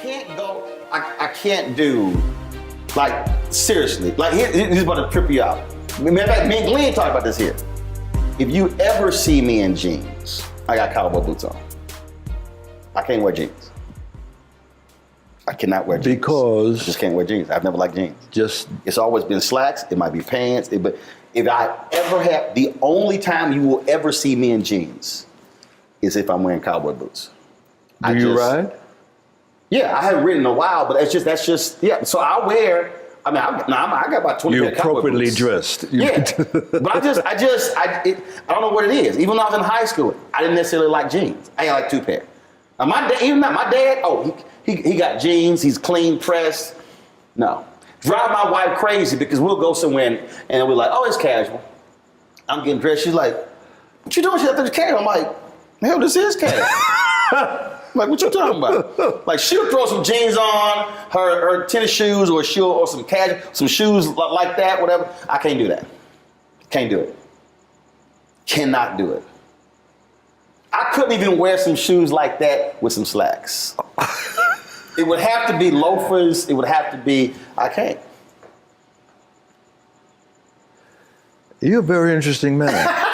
can't go. I can't do. Like seriously. Like he's about to trip you out. Matter of fact, me and Glenn talked about this here. If you ever see me in jeans, I got cowboy boots on. I can't wear jeans. I cannot wear jeans. Because? I just can't wear jeans. I've never liked jeans. It's always been slacks. It might be pants. But if I ever have, the only time you will ever see me in jeans is if I'm wearing cowboy boots. Do you ride? Yeah, I haven't ridden in a while, but that's just, yeah. So I wear, I got about 20 You're pair of cowboy appropriately boots. dressed. Yeah, but I don't know what it is. Even when I was in high school, I didn't necessarily like jeans. I had like 2 pair. Now my dad, he got jeans, he's clean pressed. No. Drive my wife crazy because we'll go somewhere and we're like, oh, it's casual. I'm getting dressed. She's like, what you doing? She's like, it's casual. I'm like, hell, this is casual. Like, what you talking about? Like, she'll throw some jeans on, her tennis shoes, or some shoes like that, whatever. I can't do that. Can't do it. Cannot do it. I couldn't even wear some shoes like that with some slacks. It would have to be loafers. It would have to be, I can't. You're a very interesting man.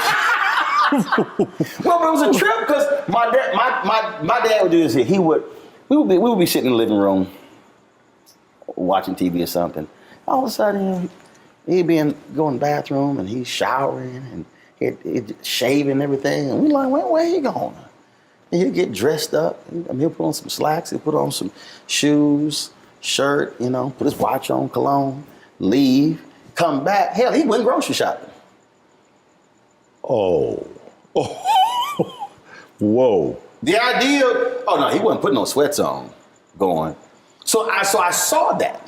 Well, but it was a trip because my dad would do this here. We would be sitting in the living room watching TV or something. All of a sudden, he'd be going to the bathroom and he's showering and he'd shaving and everything. And we're like, where he going? And he'd get dressed up. He'll put on some slacks. He'll put on some shoes, shirt, put his watch on, cologne, leave, come back. Hell, he went grocery shopping. Oh. Whoa. The idea, he wasn't putting no sweats on going. So I saw that.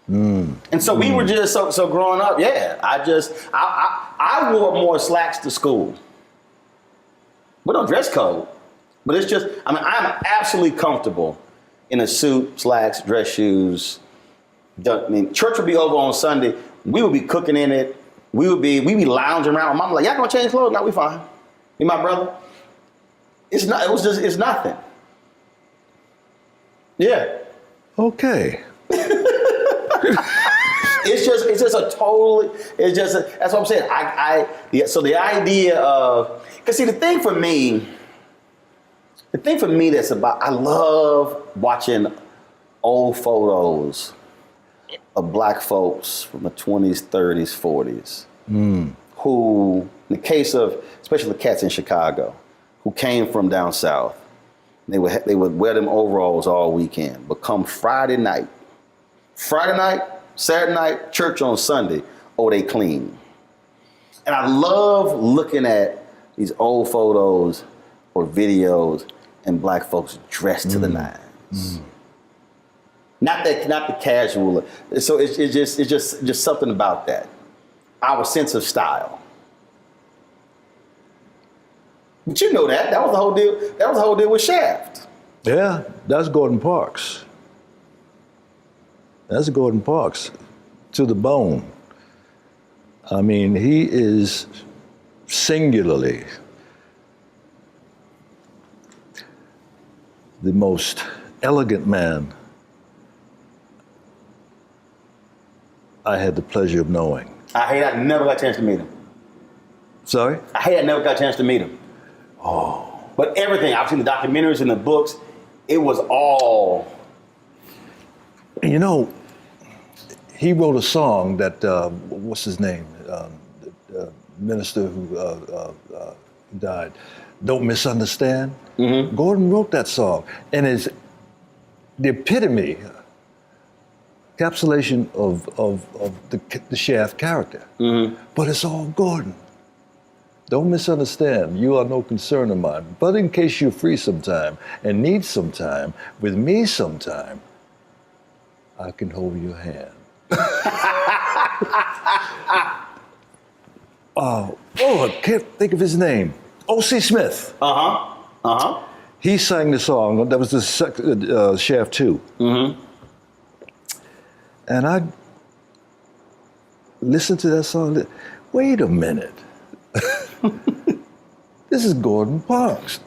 And so we were just, so growing up, yeah, I wore more slacks to school. We don't dress code, but it's just, I'm absolutely comfortable in a suit, slacks, dress shoes. Church would be over on Sunday. We would be cooking in it. We'd be lounging around. Mom was like, y'all gonna change clothes? No, we fine. Me and my brother. It's nothing. Yeah. Okay. That's what I'm saying. So the idea of, cause see the thing for me that's about, I love watching old photos of black folks from the 20s, 30s, 40s, who, in the case of, especially the cats in Chicago, who came from down south, they would wear them overalls all weekend, but come Friday night, Saturday night, church on Sunday, they clean. And I love looking at these old photos or videos and black folks dressed to the nines. Not the casual. So it's just something about that. Our sense of style. But you know that. That was the whole deal. That was the whole deal with Shaft. Yeah, that's Gordon Parks. That's Gordon Parks to the bone. I mean, he is singularly the most elegant man I had the pleasure of knowing. I never got a chance to meet him. Sorry? I never got a chance to meet him. Oh. But everything, I've seen the documentaries and the books, it was all. He wrote a song that, what's his name? The minister who died, Don't Misunderstand. Mm-hmm. Gordon wrote that song, and it's the epitome, encapsulation of the Shaft character. Mm-hmm. But it's all Gordon. Don't misunderstand, you are no concern of mine. But in case you're free sometime and need some time, with me sometime, I can hold your hand. I can't think of his name. O.C. Smith. He sang the song, that was the Shaft 2. Mm-hmm. And I listened to that song, wait a minute. This is Gordon Parks.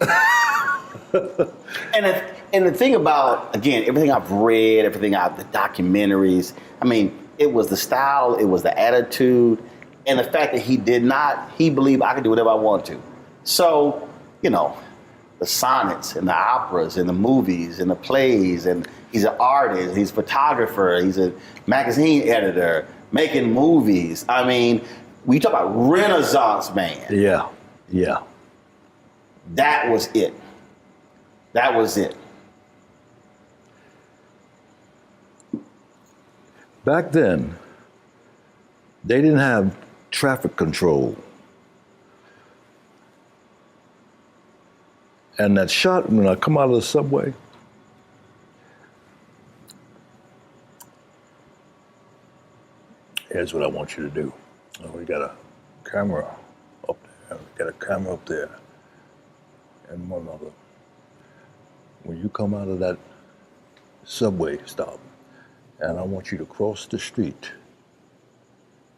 and And the thing about, again, everything I've read, the documentaries, I mean, it was the style, it was the attitude, and the fact that he believed I could do whatever I want to. So, you know, the sonnets and the operas and the movies and the plays, and he's an artist, he's a photographer, he's a magazine editor, making movies. I mean, we talk about Renaissance man. Yeah, yeah. That was it. That was it. Back then, they didn't have traffic control. And that shot, when I come out of the subway, here's what I want you to do. Oh, we got a camera up there. We got a camera up there. And one other. When you come out of that subway stop, and I want you to cross the street,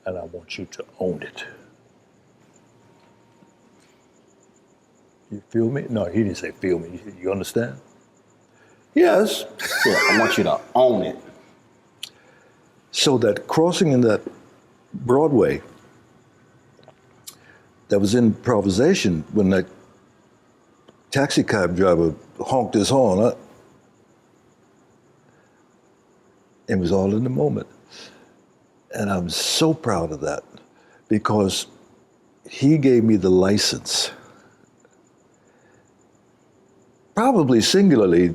and I want you to own it. You feel me? No, he didn't say feel me. You understand? Yes. Yeah, I want you to own it. So that crossing in that Broadway, that was improvisation when that taxi cab driver honked his horn. It was all in the moment. And I'm so proud of that because he gave me the license. Probably singularly,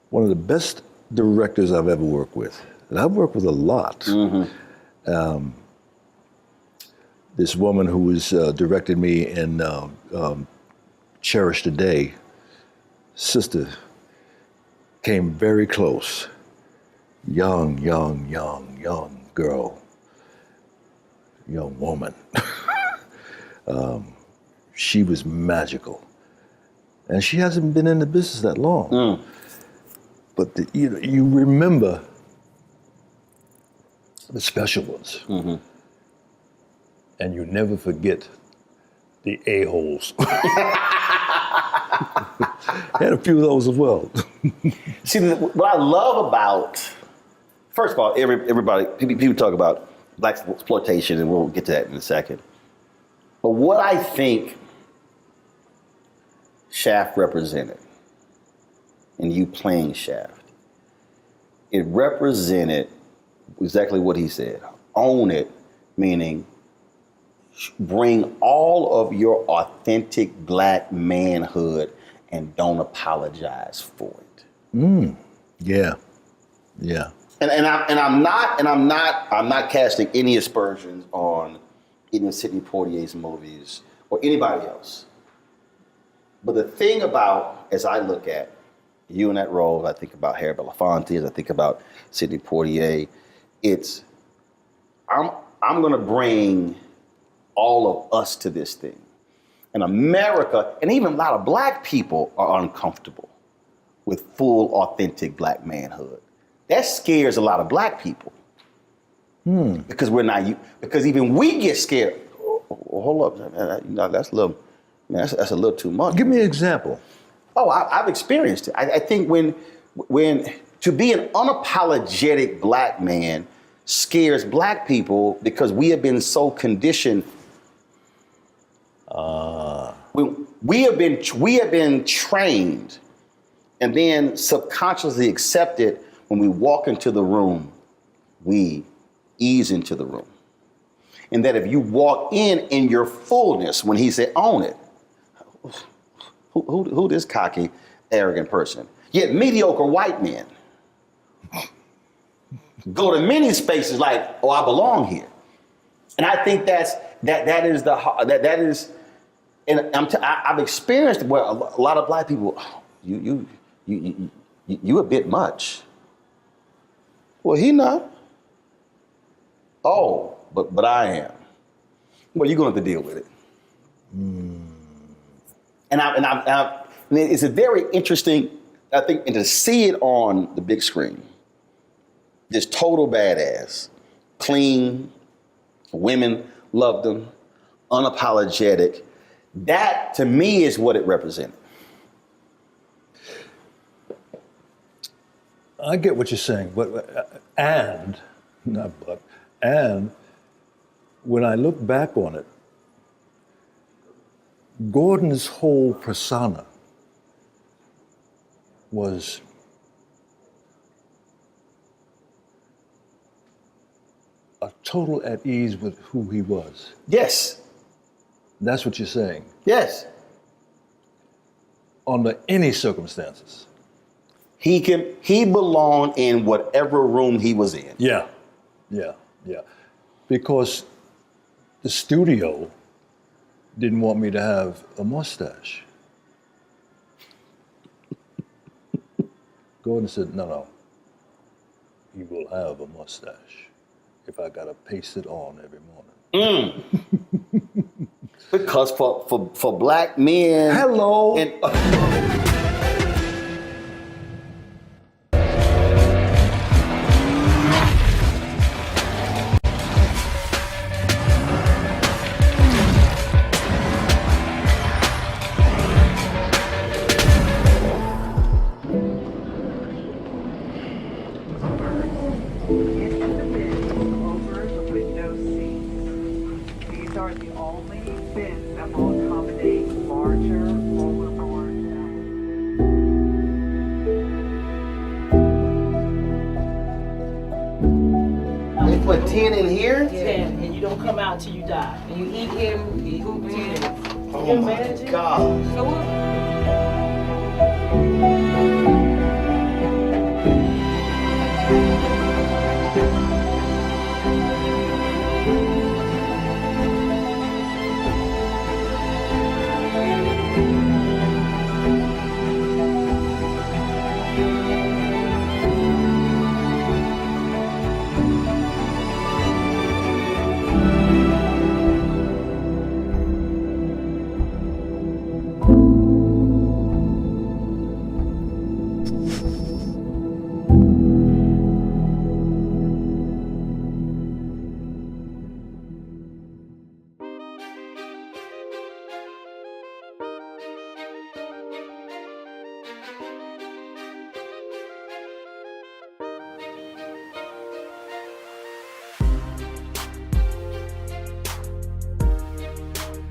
one of the best directors I've ever worked with. And I've worked with a lot. Mm-hmm. This woman who was directed me in Cherish the Day, sister, came very close. Young girl, young woman. She was magical. And she hasn't been in the business that long. Mm. But you remember the special ones. Mm-hmm. And you never forget the a-holes. Had a few of those as well. See, what I love about, first of all, everybody, people talk about black exploitation, and we'll get to that in a second. But what I think Shaft represented, and you playing Shaft, it represented exactly what he said. Own it, meaning bring all of your authentic black manhood and don't apologize for it. Yeah. And I'm not casting any aspersions on any of Sidney Poitier's movies or anybody else. But the thing about, as I look at you in that role, I think about Harry Belafonte, as I think about Sidney Poitier, it's I'm gonna bring all of us to this thing. And America, and even a lot of black people, are uncomfortable with full, authentic black manhood. That scares a lot of black people. Because because even we get scared. Oh, hold up, that's a little, man, that's a little too much. Give me an example. Oh, I've experienced it. I think when to be an unapologetic black man scares black people because we have been so conditioned. We have been trained and then subconsciously accepted when we walk into the room, we ease into the room. And that if you walk in your fullness, when he said, own it, who this cocky, arrogant person? Yet mediocre white men go to many spaces like, oh, I belong here. And I think that is, and I've experienced where a lot of black people, you a bit much. Well, he not. Oh, but I am. Well, you're going to have to deal with it. And it's a very interesting, I think, and to see it on the big screen, this total badass, clean, women loved him, unapologetic. That, to me, is what it represented. I get what you're saying, and when I look back on it, Gordon's whole persona was a total at ease with who he was. Yes. That's what you're saying. Yes. Under any circumstances. He belonged in whatever room he was in. Yeah. Because the studio didn't want me to have a mustache. Gordon said, no, you will have a mustache if I gotta paste it on every morning. Because for black men. Hello. Put 10 in here? 10, and you don't come out till you die. And you eat him, you eat 10. Oh my God. So what?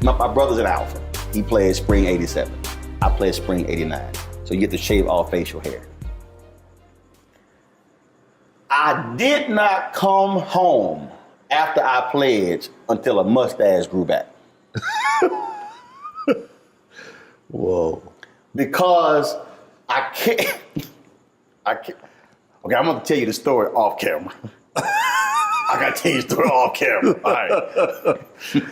My brother's an Alpha. He played Spring 87. I played Spring 89. So you get to shave all facial hair. I did not come home after I pledged until a mustache grew back. Whoa. Because I can't. Okay, I'm gonna tell you the story off camera. I gotta tell you the story off camera. All right.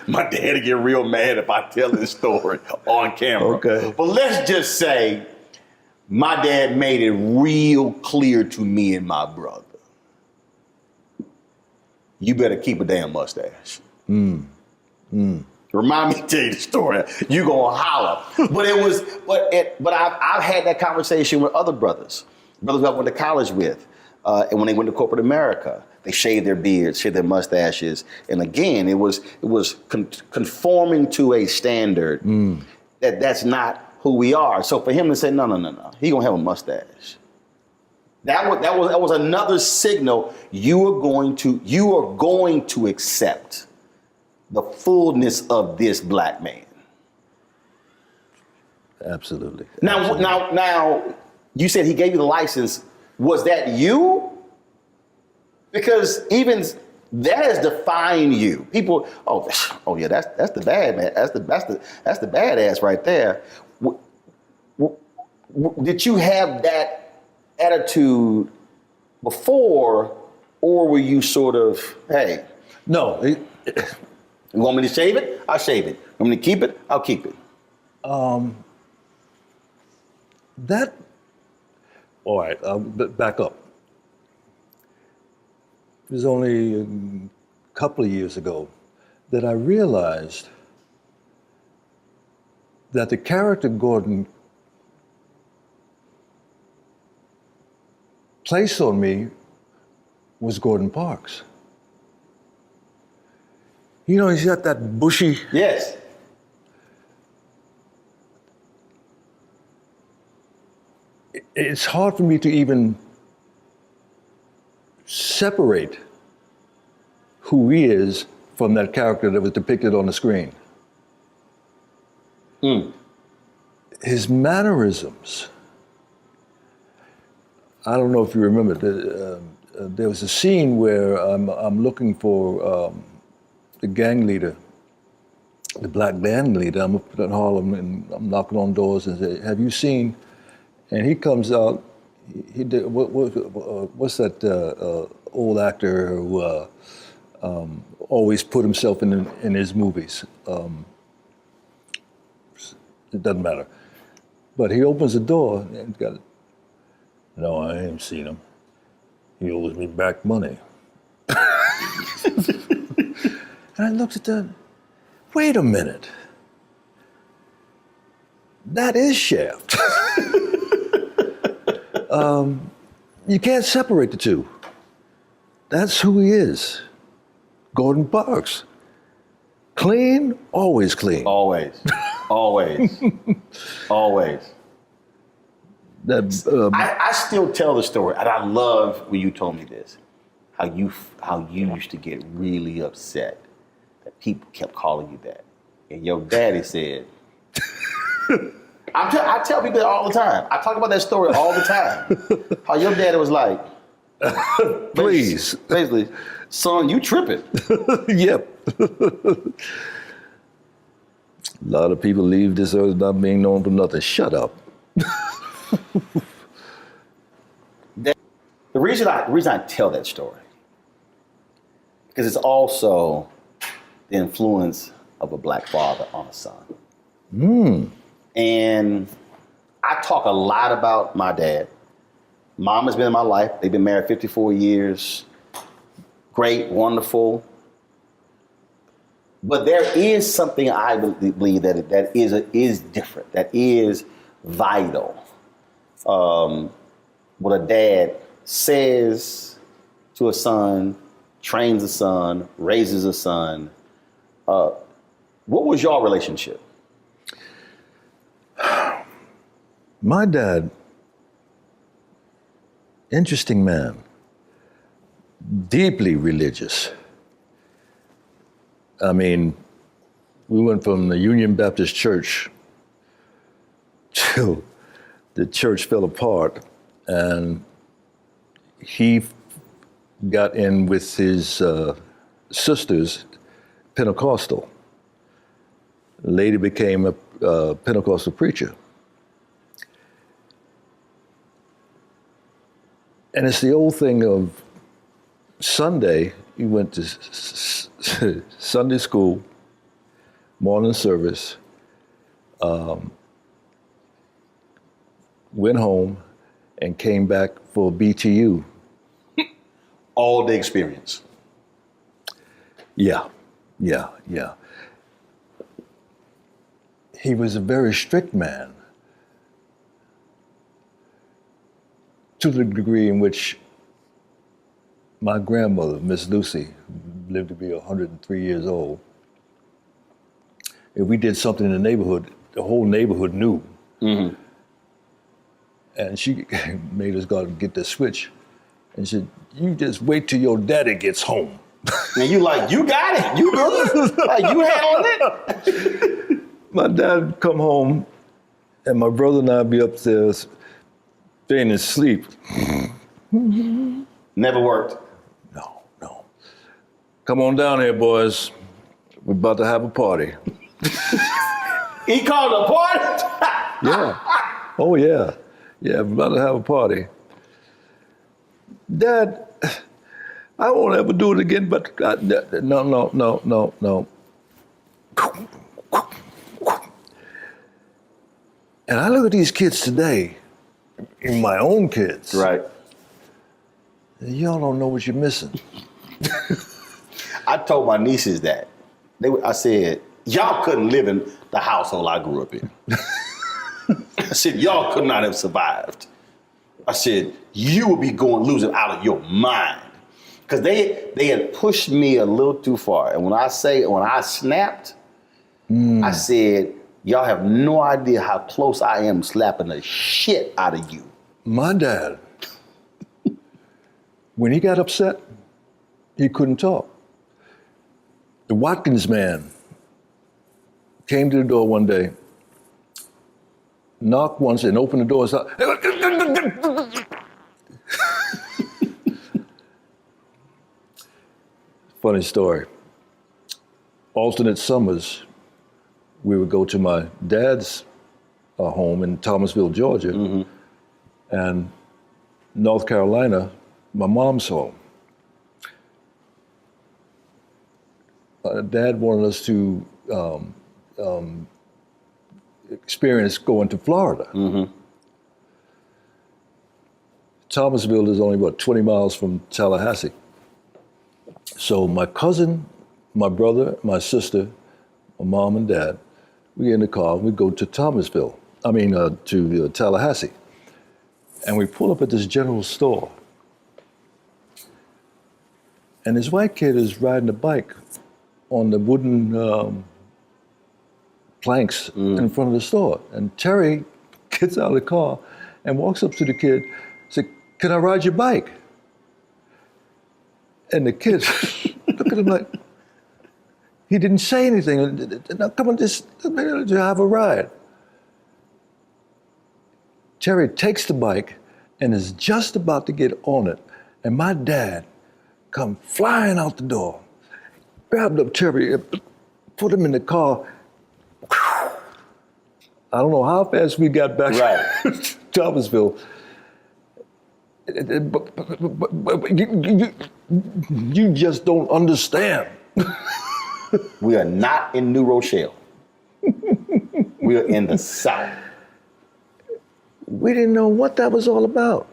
My dad will get real mad if I tell this story on camera. Okay. But let's just say my dad made it real clear to me and my brother. You better keep a damn mustache. Remind me to tell you the story. You gonna holler. But I've had that conversation with other brothers I went to college with, and when they went to corporate America, they shaved their beards, shaved their mustaches, and again, it was conforming to a standard that's not who we are. So for him to say no, he gonna have a mustache. That was another signal you are going to accept the fullness of this black man. Absolutely. Now, you said he gave you the license. Was that you? Because even that has defined you. People, oh yeah, that's the bad man. That's the badass right there. Did you have that attitude before, or were you sort of, hey? No. You want me to shave it? I'll shave it. You want me to keep it? I'll keep it. All right, back up. It was only a couple of years ago that I realized that the character Gordon placed on me was Gordon Parks. You know, he's got that bushy. Yes. It's hard for me to even separate who he is from that character that was depicted on the screen. His mannerisms. I don't know if you remember, there was a scene where I'm looking for the gang leader, the black gang leader. I'm up in Harlem and I'm knocking on doors and say, "Have you seen?" And he comes out. He did what's that old actor who always put himself in his movies? It doesn't matter. But he opens the door and got. No, I ain't seen him. He owes me back money. And I looked at that. Wait a minute. That is Shaft. You can't separate the two. That's who he is. Gordon Parks. Clean, always clean. Always. Always. Always. I still tell the story, and I love when you told me this, how you used to get really upset that people kept calling you that. And your daddy said, I tell people that all the time. I talk about that story all the time. How your daddy was like, please. Basically, son, you tripping. Yep. A lot of people leave this earth not being known for nothing. Shut up. The reason I tell that story, because it's also the influence of a black father on a son. And I talk a lot about my dad. Mom has been in my life. They've been married 54 years. Great, wonderful. But there is something I believe that is different, that is vital. What a dad says to a son, trains a son, raises a son. What was your relationship? My dad, interesting man, deeply religious. I mean, we went from the Union Baptist Church till the church fell apart, and he got in with his sisters, Pentecostal. Later became a Pentecostal preacher. And it's the old thing of Sunday, he went to Sunday school, morning service, went home, and came back for BTU. All the experience. Yeah. He was a very strict man, to the degree in which my grandmother, Miss Lucy, lived to be 103 years old. If we did something in the neighborhood, the whole neighborhood knew. Mm-hmm. And she made us go out and get the switch. And she said, "You just wait till your daddy gets home." And you like, you got it, you good, like you handling it. My dad would come home, and my brother and I'd be upstairs, feigning asleep. Never worked. No. Come on down here, boys. We're about to have a party. He called a party? Yeah. Oh, yeah. Yeah, we're about to have a party. Dad, I won't ever do it again, but no. And I look at these kids today, in my own kids. Right. Y'all don't know what you're missing. I told my nieces that. I said, y'all couldn't live in the household I grew up in. I said, y'all could not have survived. I said, you would be losing out of your mind. Because they had pushed me a little too far. And when I snapped, I said, y'all have no idea how close I am slapping the shit out of you. My dad When he got upset, he couldn't talk. The Watkins man came to the door one day, knocked once and opened the door and started, funny story. Alternate summers, we would go to my dad's home in Thomasville, Georgia, and North Carolina, my mom's home. Dad wanted us to experience going to Florida. Thomasville is only, 20 miles from Tallahassee. So my cousin, my brother, my sister, my mom and dad, we get in the car and we go to to Tallahassee. And we pull up at this general store. And this white kid is riding a bike on the wooden planks in front of the store. And Terry gets out of the car and walks up to the kid and said, "Can I ride your bike?" And the kid look at him like, he didn't say anything. "Now come on, just have a ride." Terry takes the bike and is just about to get on it. And my dad come flying out the door, grabbed up Terry, put him in the car. I don't know how fast we got back to Thomasville. But you just don't understand. We are not in New Rochelle. We are in the South. We didn't know what that was all about.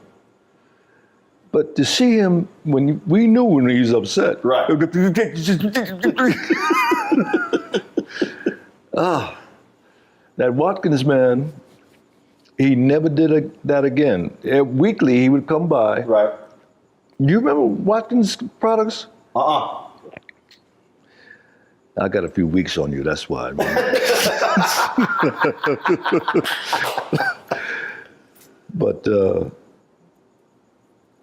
But to see him, we knew when he was upset. Right. That Watkins man, he never did that again. Weekly, he would come by. Right. You remember Watkins products? I got a few weeks on you, that's why. But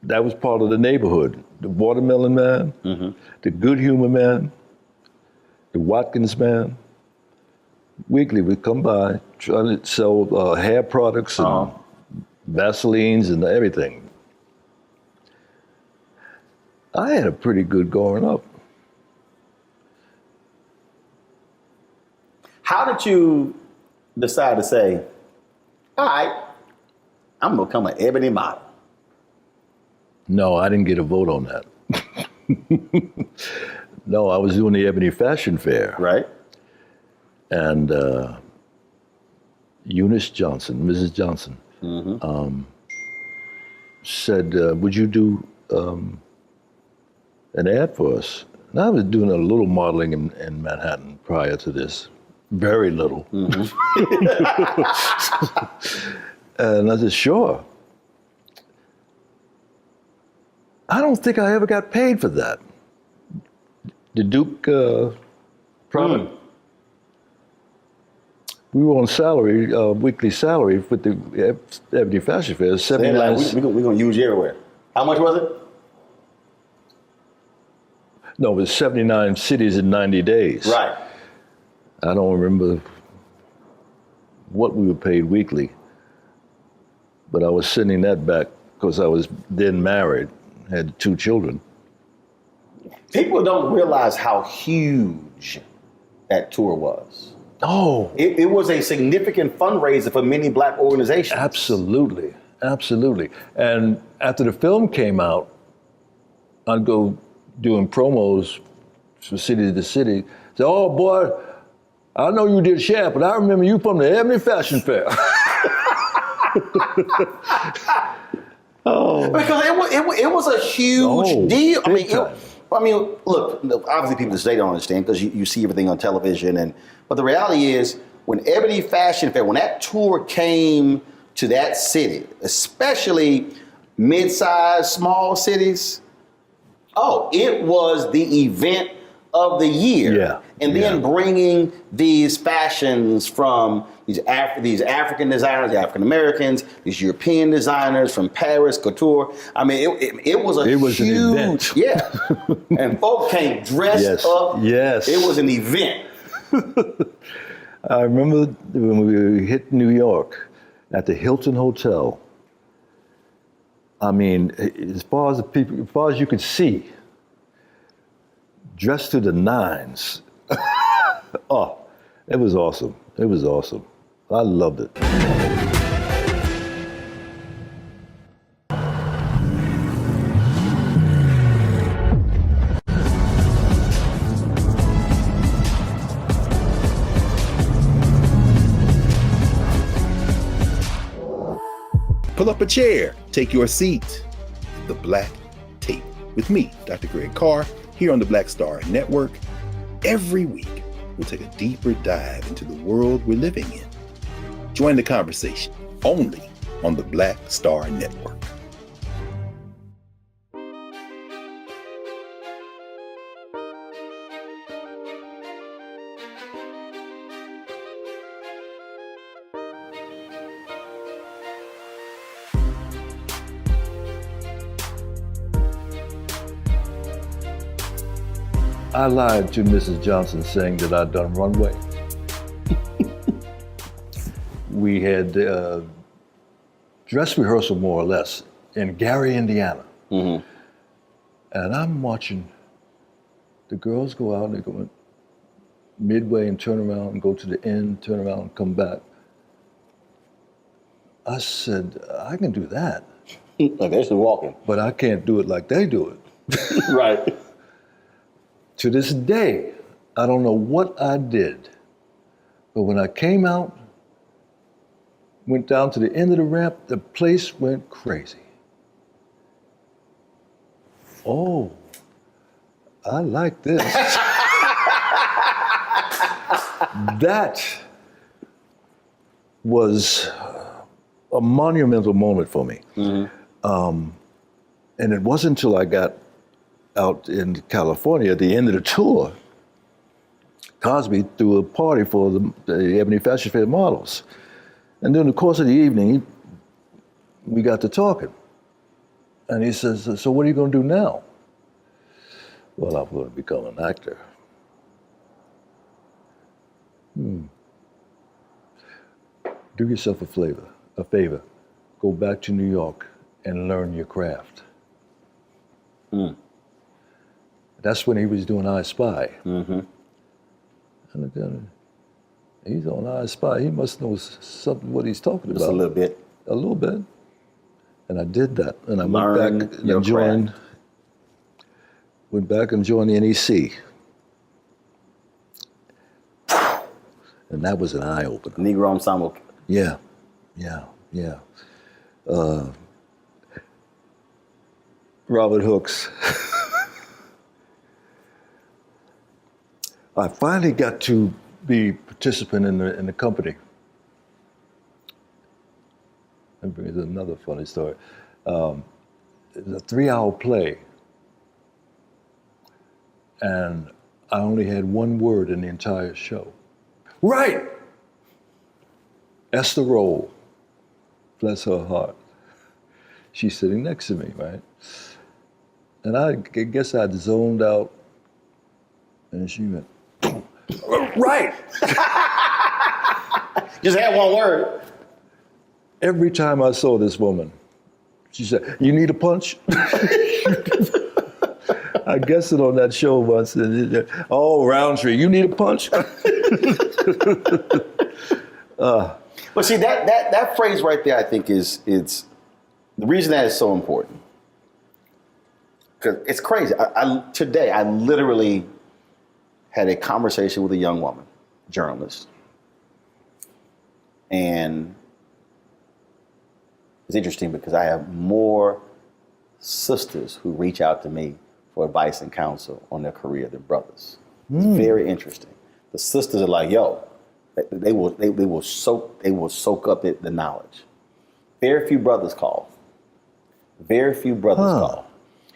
that was part of the neighborhood. The Watermelon Man, the Good Humor Man, the Watkins Man. Weekly would come by trying to sell hair products and Vaselines and everything. I had a pretty good growing up. How did you decide to say, all right, I'm gonna become an ebony model? No, I didn't get a vote on that. No, I was doing the Ebony Fashion Fair. Right. And Eunice Johnson, Mrs. Johnson, said, would you do an ad for us? And I was doing a little modeling in Manhattan prior to this. Very little. And I said, sure. I don't think I ever got paid for that. The Duke product. We were on salary, weekly salary with the Ebony Fashion Fair. We're gonna use you everywhere. How much was it? No, it was 79 cities in 90 days. Right. I don't remember what we were paid weekly, but I was sending that back because I was then married, had 2 children. People don't realize how huge that tour was. Oh. It was a significant fundraiser for many black organizations. Absolutely, absolutely. And after the film came out, I'd go doing promos from city to city. Say, oh boy, I know you did Shaft, but I remember you from the Ebony Fashion Fair. Oh. Because it was a huge deal. I mean, look, obviously people today don't understand because you see everything on television, but the reality is when Ebony Fashion Fair, when that tour came to that city, especially mid-sized, small cities, it was the event of the year. Yeah. And then bringing these fashions from these African designers, the African Americans, these European designers from Paris, couture. I mean, it was a huge, an event. Yeah. And folk came dressed up. Yes. It was an event. I remember when we hit New York at the Hilton Hotel. I mean, as far as you could see, dressed to the nines. Oh, it was awesome. It was awesome. I loved it. Pull up a chair, take your seat. The Black Tape with me, Dr. Greg Carr, here on the Black Star Network. Every week, we'll take a deeper dive into the world we're living in. Join the conversation only on the Black Star Network. I lied to Mrs. Johnson saying that I'd done runway. We had dress rehearsal, more or less, in Gary, Indiana. Mm-hmm. And I'm watching the girls go out and they go midway and turn around and go to the end, turn around and come back. I said, I can do that. Like they're still walking. But I can't do it like they do it. Right. To this day, I don't know what I did, but when I came out, went down to the end of the ramp, the place went crazy. Oh, I like this. That was a monumental moment for me. Mm-hmm. And it wasn't until I got out in California at the end of the tour, Cosby threw a party for the Ebony Fashion Fair models. And during the course of the evening, we got to talking. And he says, so what are you going to do now? Well, I'm going to become an actor. Do yourself a favor. Go back to New York and learn your craft. That's when he was doing I Spy. Mm-hmm. And again, he's on I Spy. He must know something what he's talking about. Just a little bit. A little bit. And I did that. And I Learn went back your and joined. craft. Went back and joined the NEC. And that was an eye opener. Negro Ensemble. Yeah. Robert Hooks. I finally got to be participant in the company. That brings another funny story. It was a 3-hour play, and I only had one word in the entire show. Right! Esther Roll, bless her heart. She's sitting next to me, right? And I guess I'd zoned out, and she went, right! Just had one word. Every time I saw this woman, she said, you need a punch? I guessed it on that show once. Oh, Roundtree, you need a punch? But see, that phrase right there, I think it's the reason that is so important. Because it's crazy. Today, I literally had a conversation with a young woman, journalist. And it's interesting because I have more sisters who reach out to me for advice and counsel on their career than brothers. It's very interesting. The sisters are like, yo, they will soak up the knowledge. Very few brothers call.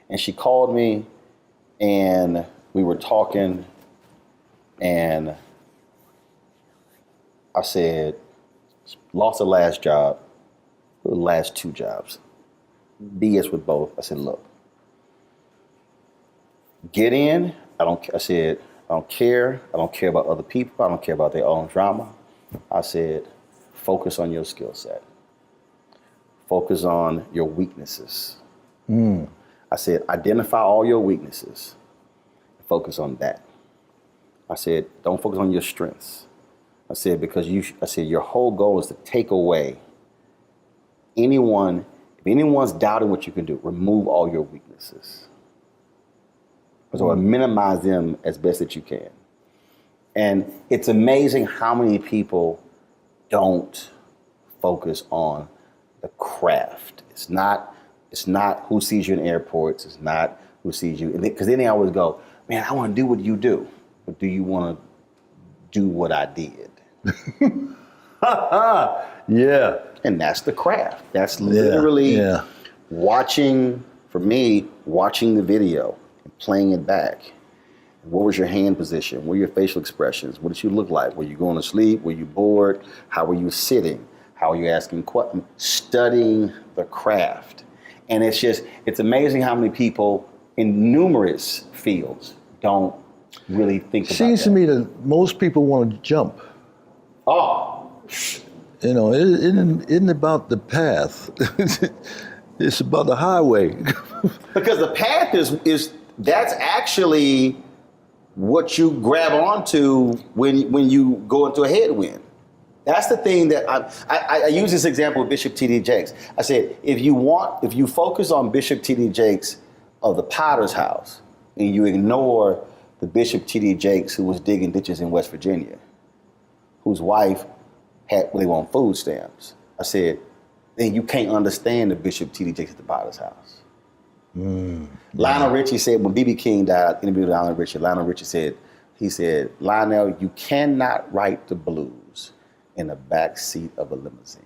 And she called me, and we were talking, and I said, lost the last job, the last 2 jobs, BS with both. I said, look, get in. I said, I don't care. I don't care about other people. I don't care about their own drama. I said, focus on your skill set. Focus on your weaknesses. I said, identify all your weaknesses. Focus on that. I said, don't focus on your strengths. I said, because your whole goal is to take away if anyone's doubting what you can do, remove all your weaknesses. So minimize them as best that you can. And it's amazing how many people don't focus on the craft. It's not who sees you in airports. It's not who sees you. Because then they always go, man, I want to do what you do. But do you want to do what I did? Yeah. And that's the craft. That's literally watching, for me, watching the video and playing it back. What was your hand position? What were your facial expressions? What did you look like? Were you going to sleep? Were you bored? How were you sitting? How are you asking questions? Studying the craft. And it's amazing how many people in numerous fields don't really think about that. Seems to me that most people want to jump. Oh. You know, it isn't about the path. It's about the highway. Because the path that's actually what you grab onto when you go into a headwind. That's the thing that I use this example with Bishop T.D. Jakes. I said, if you focus on Bishop T.D. Jakes of the Potter's House, and you ignore the Bishop T.D. Jakes who was digging ditches in West Virginia, whose wife had food stamps, I said, then you can't understand the Bishop T.D. Jakes at the Potter's House. Lionel Richie said, when B.B. King died, interviewed with Lionel Richie said, Lionel, you cannot write the blues in the back seat of a limousine.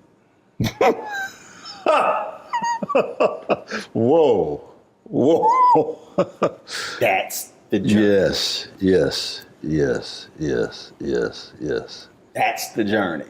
Whoa. That's the journey. Yes. That's the journey.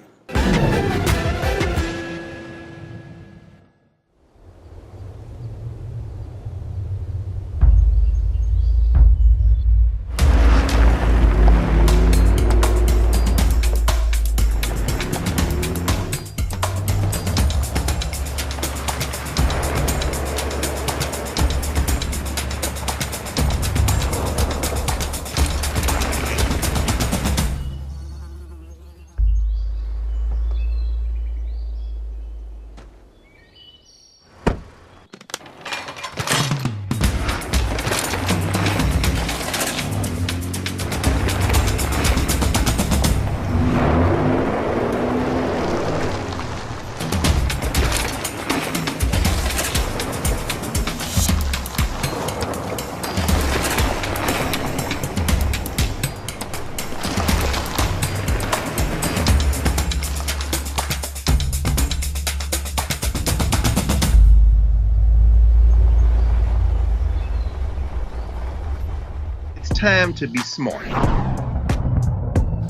Time to be smart.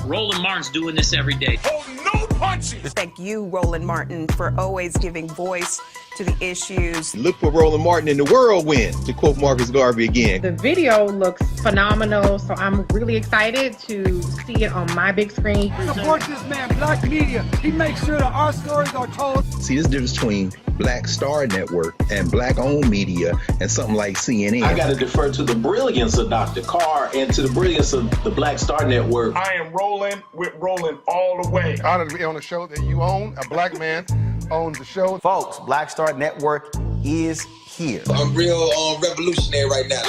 Roland Martin's doing this every day. Thank you, Roland Martin, for always giving voice to the issues. Look for Roland Martin in the whirlwind, to quote Marcus Garvey again. The video looks phenomenal, so I'm really excited to see it on my big screen. Support this man, Black Media. He makes sure that our stories are told. See, there's a difference between Black Star Network and Black-owned media and something like CNN. I got to defer to the brilliance of Dr. Carr and to the brilliance of the Black Star Network. I am rolling with Roland all the way. Honored to be on a show that you own. A black man owns the show. Folks, Black Star Network is here. I'm real revolutionary right now.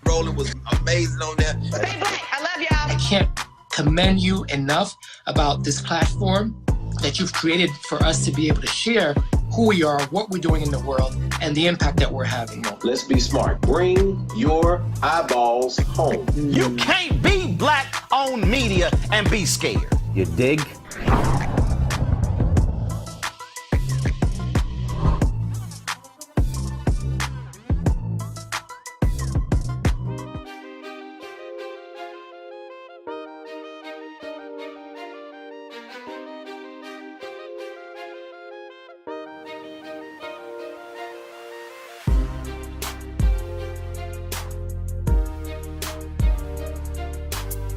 Roland was amazing on that. Stay black. I love y'all. I can't commend you enough about this platform that you've created for us to be able to share who we are, what we're doing in the world, and the impact that we're having. Let's be smart. Bring your eyeballs home. You can't be Black-owned media and be scared. You dig?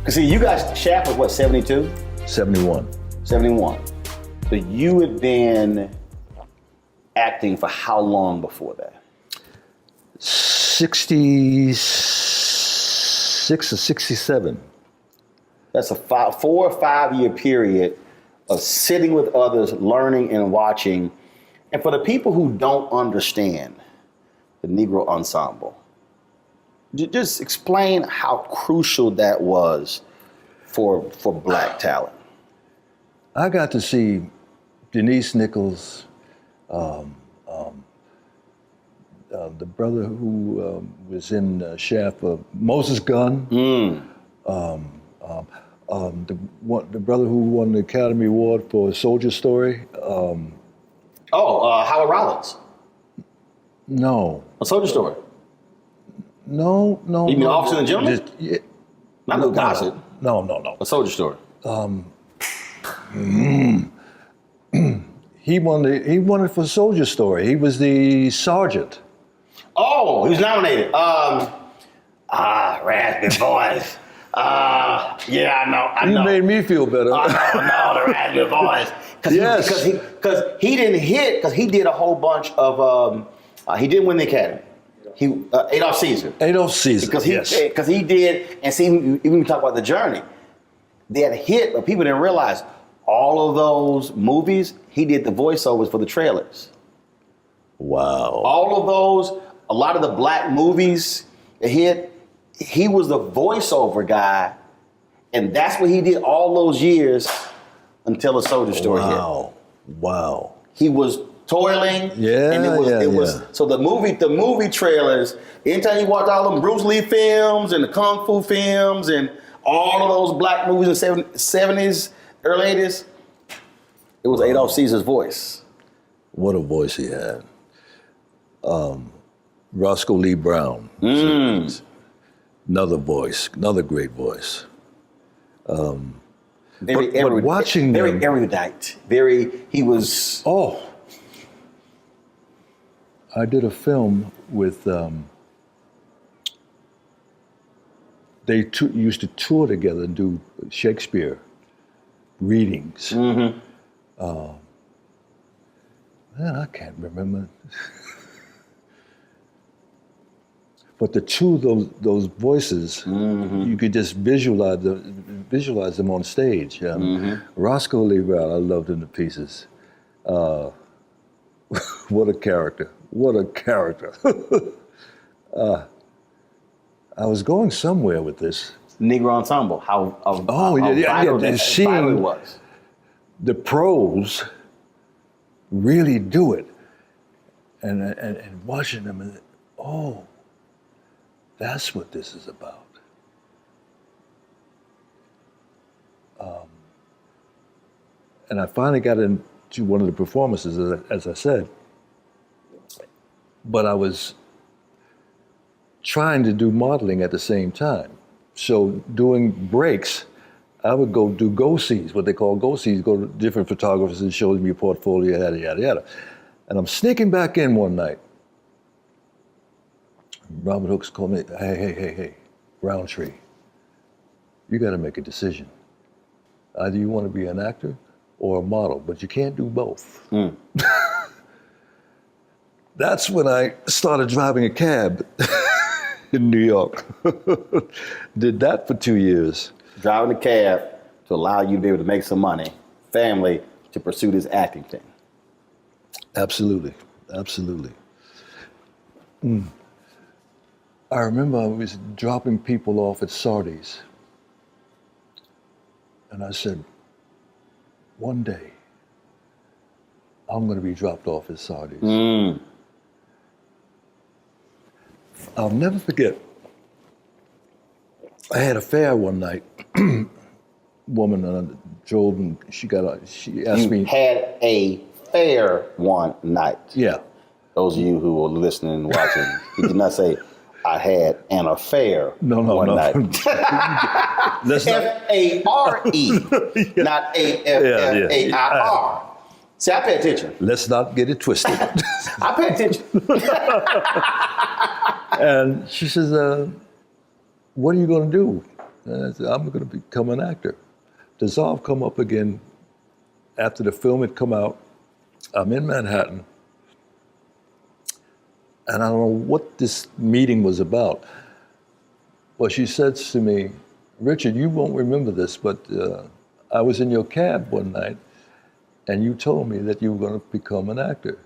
Cause see, you guys, Shaft was what, 72? 71. 71. So you had been acting for how long before that? 66 or 67. That's a 4 or 5 year period of sitting with others, learning and watching. And for the people who don't understand the Negro Ensemble, just explain how crucial that was for Black talent. I got to see Denise Nichols, the brother who was in Shaft, Moses Gunn, the brother who won the Academy Award for Soldier Story. Howard Rollins. No. A Soldier Story. No. You mean Officer and Gentleman? Yeah. Not no Gossip. No. A Soldier Story. He won it for Soldier Story. He was the sergeant. Oh, he was nominated. Raspy Boys. Yeah, I know. You made me feel better. No, the Raspy Boys. Yes. Because he didn't hit, because he did a whole bunch of, he didn't win the Academy. Adolph Caesar. Because he did, and see, even we talk about The Journey, they had hit, but people didn't realize all of those movies, he did the voiceovers for the trailers. Wow. All of those, a lot of the Black movies that hit, he was the voiceover guy, and that's what he did all those years until A Soldier Story hit. Wow. He was toiling. Yeah, and it was so the movie trailers, anytime you watch all them Bruce Lee films and the Kung Fu films and all of those Black movies in the 70s, early 80s, it was Adolph Caesar's voice. What a voice he had. Roscoe Lee Brown. Another voice, another great voice. Very erudite. He was. Oh. I did a film with, they used to tour together and do Shakespeare readings. Man, I can't remember. But the two of those voices, you could just visualize them on stage. Roscoe Lee Brown, I loved him to pieces. What a character. What a character. I was going somewhere with this. Negro Ensemble, how vital it was. The pros really do it. And watching them, and that's what this is about. And I finally got into one of the performances, as I said, but I was trying to do modeling at the same time. So doing breaks, I would go do go-sees, what they call go-sees, go to different photographers and show them your portfolio, yada, yada, yada. And I'm sneaking back in one night. Robert Hooks called me, hey, Roundtree, you got to make a decision. Either you want to be an actor or a model, but you can't do both. That's when I started driving a cab in New York. Did that for 2 years. Driving a cab to allow you to be able to make some money, family, to pursue this acting thing. Absolutely. I remember I was dropping people off at Sardi's. And I said, one day, I'm going to be dropped off at Sardi's. I'll never forget, I had a fare one night. Woman drove and she asked me. You had a fare one night. Yeah. Those of you who are listening and watching, he did not say, I had an affair one night. F-A-R-E, not A-F-F-A-I-R. See, I pay attention. Let's not get it twisted. I pay attention. And she says, what are you going to do? And I said, I'm going to become an actor. Dissolve come up again after the film had come out. I'm in Manhattan, and I don't know what this meeting was about. Well, she said to me, Richard, you won't remember this, but I was in your cab one night, and you told me that you were going to become an actor.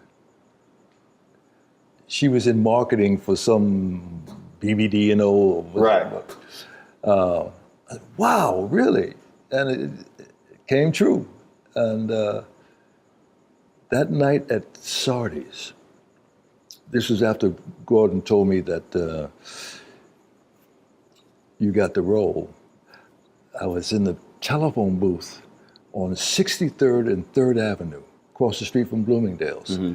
She was in marketing for some BBD, or whatever. Right. Wow, really? And it came true. And that night at Sardi's, this was after Gordon told me that you got the role. I was in the telephone booth on 63rd and 3rd Avenue, across the street from Bloomingdale's. Mm-hmm.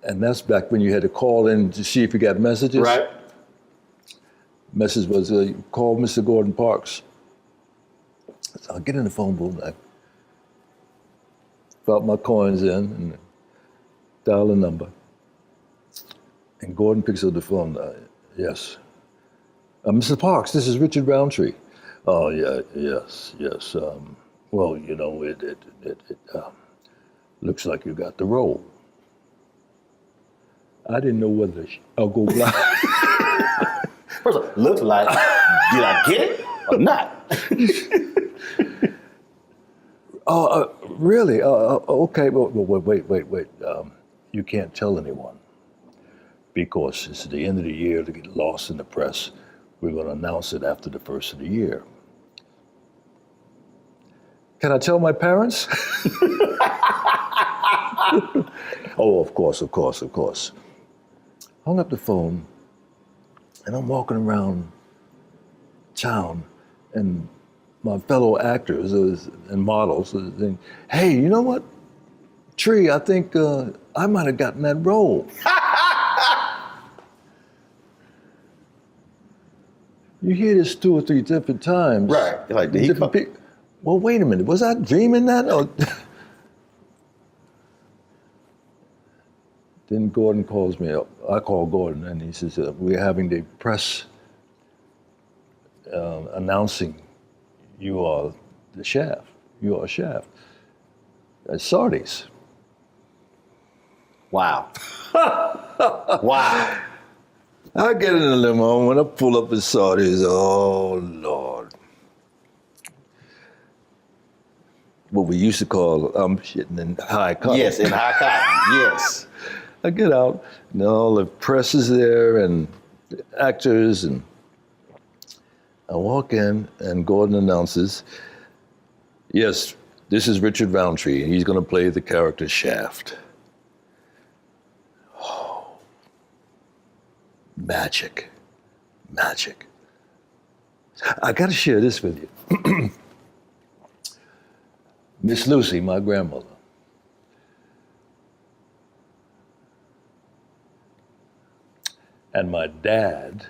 And that's back when you had to call in to see if you got messages. Right. Message was, call Mr. Gordon Parks. So I'll get in the phone booth, I drop my coins in and dial the number. And Gordon picks up the phone. Yes. Mr. Parks, this is Richard Roundtree. Oh, yeah, yes. Well, you know, it looks like you got the role. I didn't know whether I'll go blind. First of all, looked like, did I get it or not? Really? Okay, well, wait. You can't tell anyone because it's the end of the year to get lost in the press. We're going to announce it after the first of the year. Can I tell my parents? Oh, of course. Hung up the phone, and I'm walking around town, and my fellow actors and models saying, hey, you know what? Tree, I think I might have gotten that role. You hear this 2 or 3 different times. Right. You're like, did he come? Well, wait a minute. Was I dreaming that? Or Then Gordon calls me up. I call Gordon, and he says, we're having the press announcing you are the Shaft. You are Shaft. At Sardi's. Wow. Wow. I get in the limo, when I pull up at Sardi's, oh, Lord. What we used to call, I'm shitting in high cotton. Yes, in high cotton, yes. I get out, and all the press is there, and the actors, and I walk in, and Gordon announces, yes, this is Richard Roundtree, and he's going to play the character Shaft. Oh, magic. I got to share this with you. Miss Lucy, my grandmother, and my dad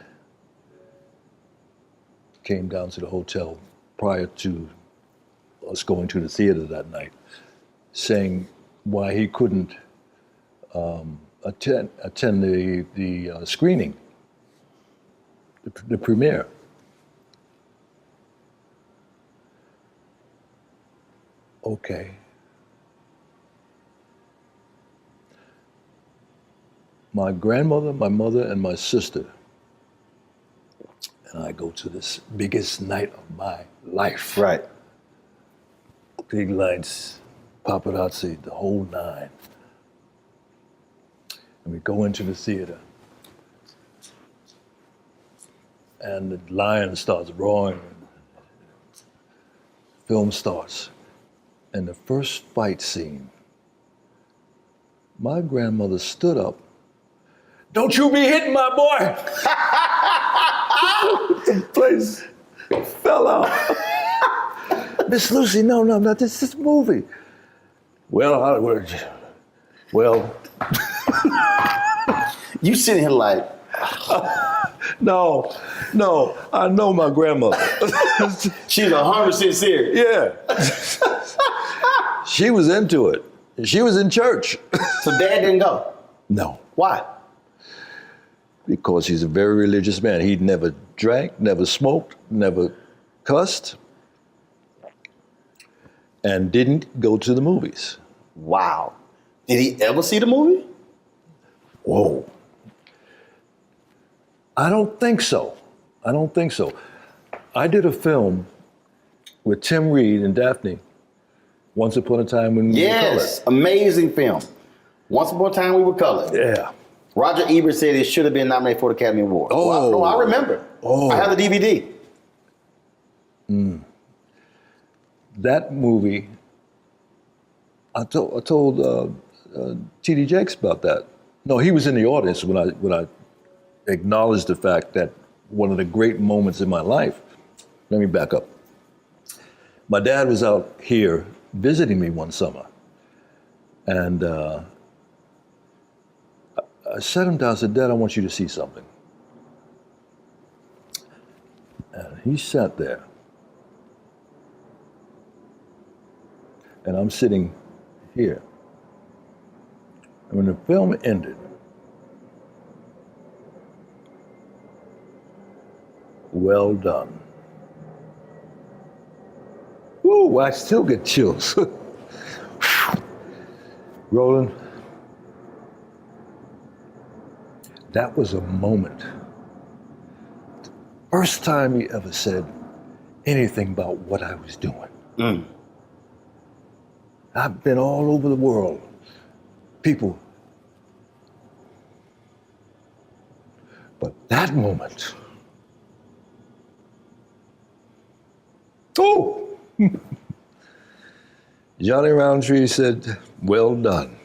came down to the hotel prior to us going to the theater that night, saying why he couldn't attend the screening, the premiere. Okay. My grandmother, my mother, and my sister, and I go to this biggest night of my life. Right. Big lights, paparazzi, the whole nine. And we go into the theater. And the lion starts roaring. Film starts. And the first fight scene, my grandmother stood up. Don't you be hitting my boy! The place fell out. Miss Lucy, no, this is a movie. Well, You sitting here like, no, I know my grandmother. she's 100% serious. Yeah. She was into it. She was in church. So Dad didn't go? No. Why? because he's a very religious man. He never drank, never smoked, never cussed, and didn't go to the movies. Wow. Did he ever see the movie? Whoa. I don't think so. I did a film with Tim Reed and Daphne, Once Upon a Time When We Were Colored. Yes, amazing film. Once Upon a Time We Were Colored. Yeah. Roger Ebert said it should have been nominated for the Academy Award. Oh. No, I remember. Oh. I have the DVD. That movie, I told T.D. Jakes about that. No, he was in the audience when I acknowledged the fact that one of the great moments in my life. Let me back up. My dad was out here visiting me one summer, and I sat him down and said, Dad, I want you to see something. And he sat there. And I'm sitting here. And when the film ended, well done. Woo, I still get chills. Roland, that was a moment. First time he ever said anything about what I was doing. I've been all over the world. People. But that moment. Oh! Johnny Roundtree said, well done.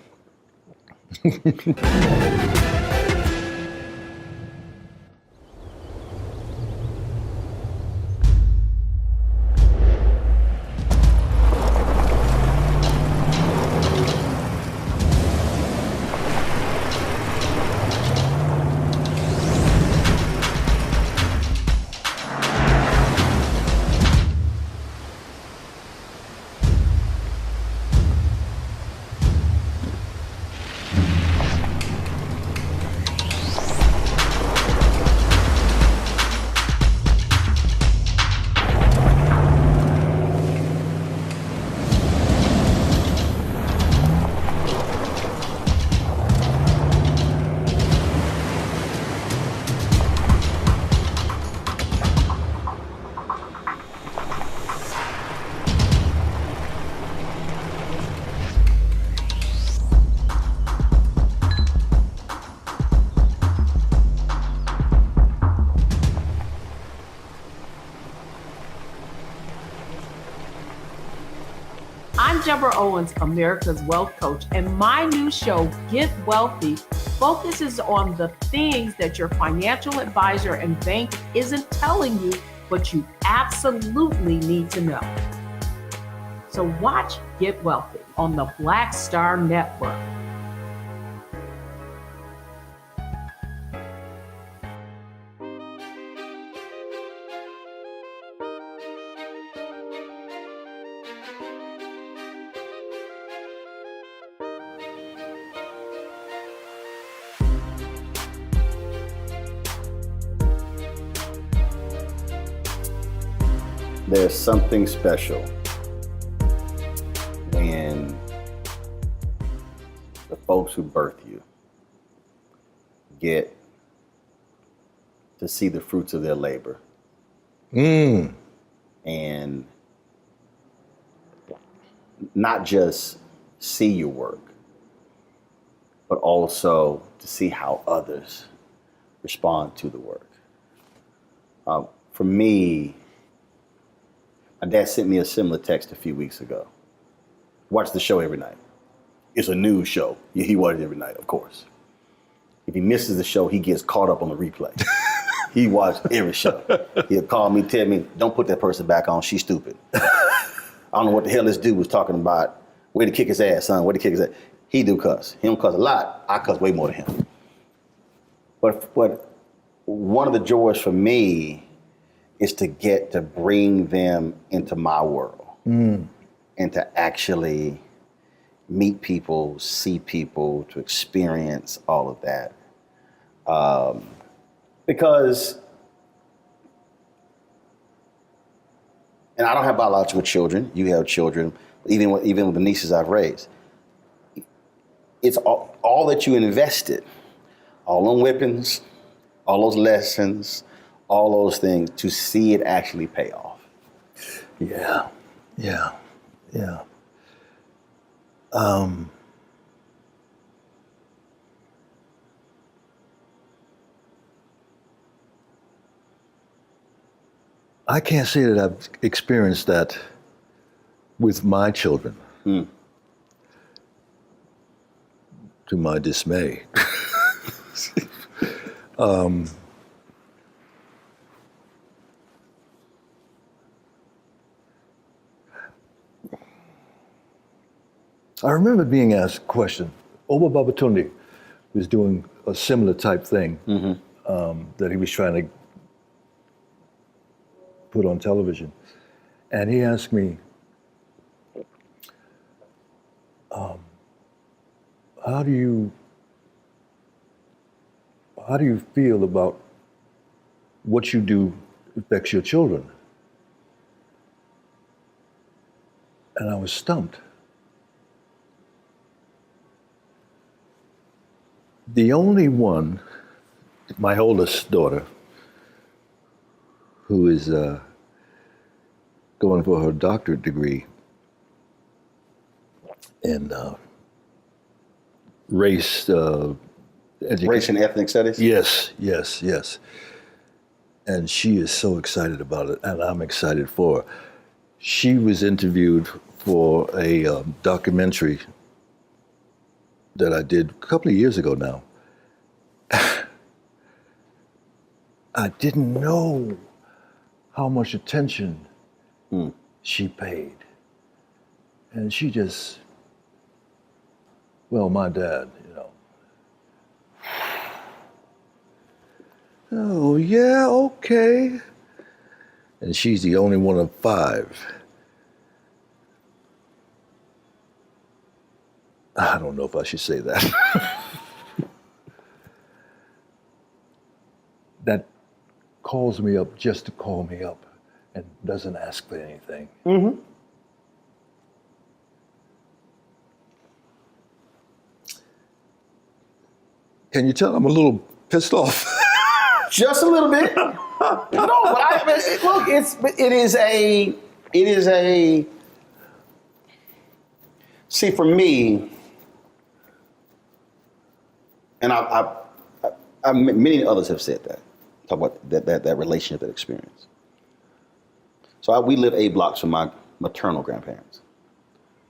I'm Deborah Owens, America's Wealth Coach, and my new show, Get Wealthy, focuses on the things that your financial advisor and bank isn't telling you, but you absolutely need to know. So watch Get Wealthy on the Black Star Network. There's something special when the folks who birth you get to see the fruits of their labor. And not just see your work, but also to see how others respond to the work. For me, my dad sent me a similar text a few weeks ago. Watch the show every night. It's a news show. Yeah, he watches it every night, of course. If he misses the show, he gets caught up on the replay. He watched every show. He'll call me, tell me, don't put that person back on, she's stupid. I don't know what the hell this dude was talking about. Way to kick his ass, son, way to kick his ass. He do cuss. He don't cuss a lot. I cuss way more than him. But one of the joys for me is to get to bring them into my world and to actually meet people, see people, to experience all of that. Because, and I don't have biological children. You have children, even with the nieces I've raised. It's all that you invested, all those whippings, all those lessons, all those things, to see it actually pay off. Yeah. I can't say that I've experienced that with my children. To my dismay. I remember being asked a question. Oba Babatunde was doing a similar type thing that he was trying to put on television. And he asked me, how do you feel about what you do affects your children? And I was stumped. The only one, my oldest daughter, who is going for her doctorate degree in race and ethnic studies? Yes. And she is so excited about it, and I'm excited for her. She was interviewed for a documentary that I did a couple of years ago now. I didn't know how much attention she paid. And she just, well, my dad, oh, yeah, okay. And she's the only one of 5. I don't know if I should say that. That calls me up just to call me up and doesn't ask for anything. Can you tell I'm a little pissed off? Just a little bit. No, but look, it is a. See, for me, and many others have said that. Talk about that relationship, that experience. So we live 8 blocks from my maternal grandparents.